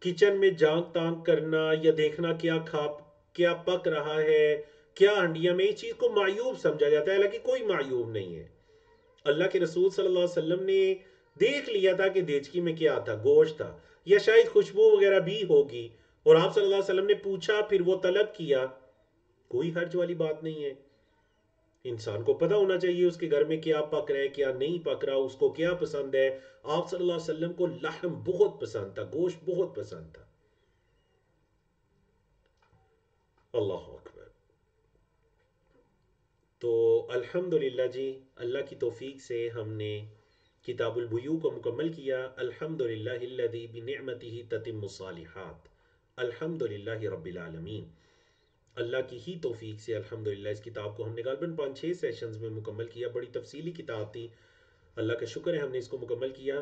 کچن میں جانک تانک کرنا یا دیکھنا کیا پک رہا ہے، کیا ہنڈیا میں، اس چیز کو معیوب سمجھا جاتا ہے، حالانکہ کوئی معیوب نہیں ہے۔ اللہ کے رسول صلی اللہ علیہ وسلم نے دیکھ لیا تھا کہ دیچکی میں کیا تھا، گوشت تھا یا شاید خوشبو وغیرہ بھی ہوگی، اور آپ صلی اللہ علیہ وسلم نے پوچھا، پھر وہ طلب کیا، کوئی حرج والی بات نہیں ہے۔ انسان کو پتہ ہونا چاہیے اس کے گھر میں کیا پک رہا ہے کیا نہیں پک رہا، اس کو کیا پسند ہے۔ آپ صلی اللہ علیہ وسلم کو لحم بہت پسند تھا، گوشت بہت پسند تھا۔ اللہ اکبر۔ تو الحمدللہ جی، اللہ کی توفیق سے ہم نے کتاب البیوع کو مکمل کیا۔ الحمدللہ الذی بنعمتہ تتم الصالحات، الحمدللہ رب العالمین۔ اللہ کی ہی توفیق سے الحمدللہ اس کتاب کو ہم نے غالباً 5-6 سیشنز میں مکمل کیا، بڑی تفصیلی کتاب تھی، اللہ کا شکر ہے ہم نے اس کو مکمل کیا۔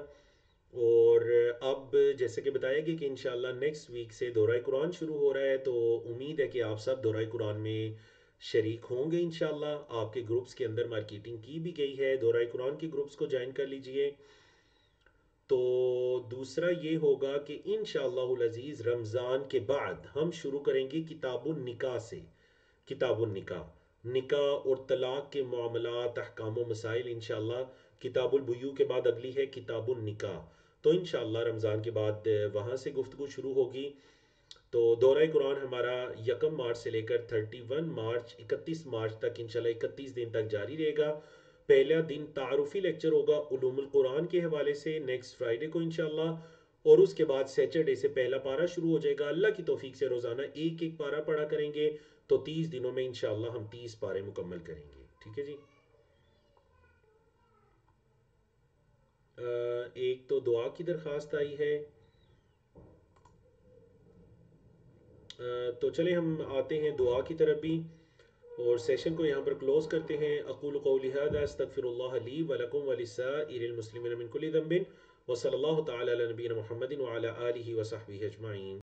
اور اب جیسے کہ بتایا گیا کہ انشاءاللہ نیکسٹ ویک سے دورہ قرآن شروع ہو رہا ہے، تو امید ہے کہ آپ سب دورہ قرآن میں شریک ہوں گے انشاءاللہ۔ آپ کے گروپس کے اندر مارکیٹنگ کی بھی گئی ہے، دورہ قرآن کے گروپس کو جوائن کر لیجئے۔ تو دوسرا یہ ہوگا کہ انشاءاللہ العزیز رمضان کے بعد ہم شروع کریں گے کتاب النکاح سے، کتاب النکاح، نکاح اور طلاق کے معاملات، احکام و مسائل۔ انشاءاللہ کتاب البیوع کے بعد اگلی ہے کتاب النکاح، تو انشاءاللہ رمضان کے بعد وہاں سے گفتگو شروع ہوگی۔ تو دورہ قرآن ہمارا 1 مارچ سے لے کر 31 مارچ تک انشاءاللہ 31 دن تک جاری رہے گا۔ پہلا دن تعارفی لیکچر ہوگا علوم القرآن کے حوالے سے نیکسٹ فرائیڈے کو انشاءاللہ، اور اس کے بعد سیچرڈے سے پہلا پارہ شروع ہو جائے گا۔ اللہ کی توفیق سے روزانہ ایک ایک پارہ پڑھا کریں گے، تو 30 دنوں میں انشاءاللہ ہم 30 پارے مکمل کریں گے۔ ٹھیک ہے جی۔ ایک تو دعا کی درخواست آئی ہے، تو چلیں ہم آتے ہیں دعا کی طرف بھی، اور سیشن کو یہاں پر کلوز کرتے ہیں۔ اقول قولی ھذا استغفر اللہ لی ولکم ولسائر المسلمین من کل ذنب، وصلی اللہ تعالی علی نبینا محمد وعلی آلہ وصحبہ اجمعین۔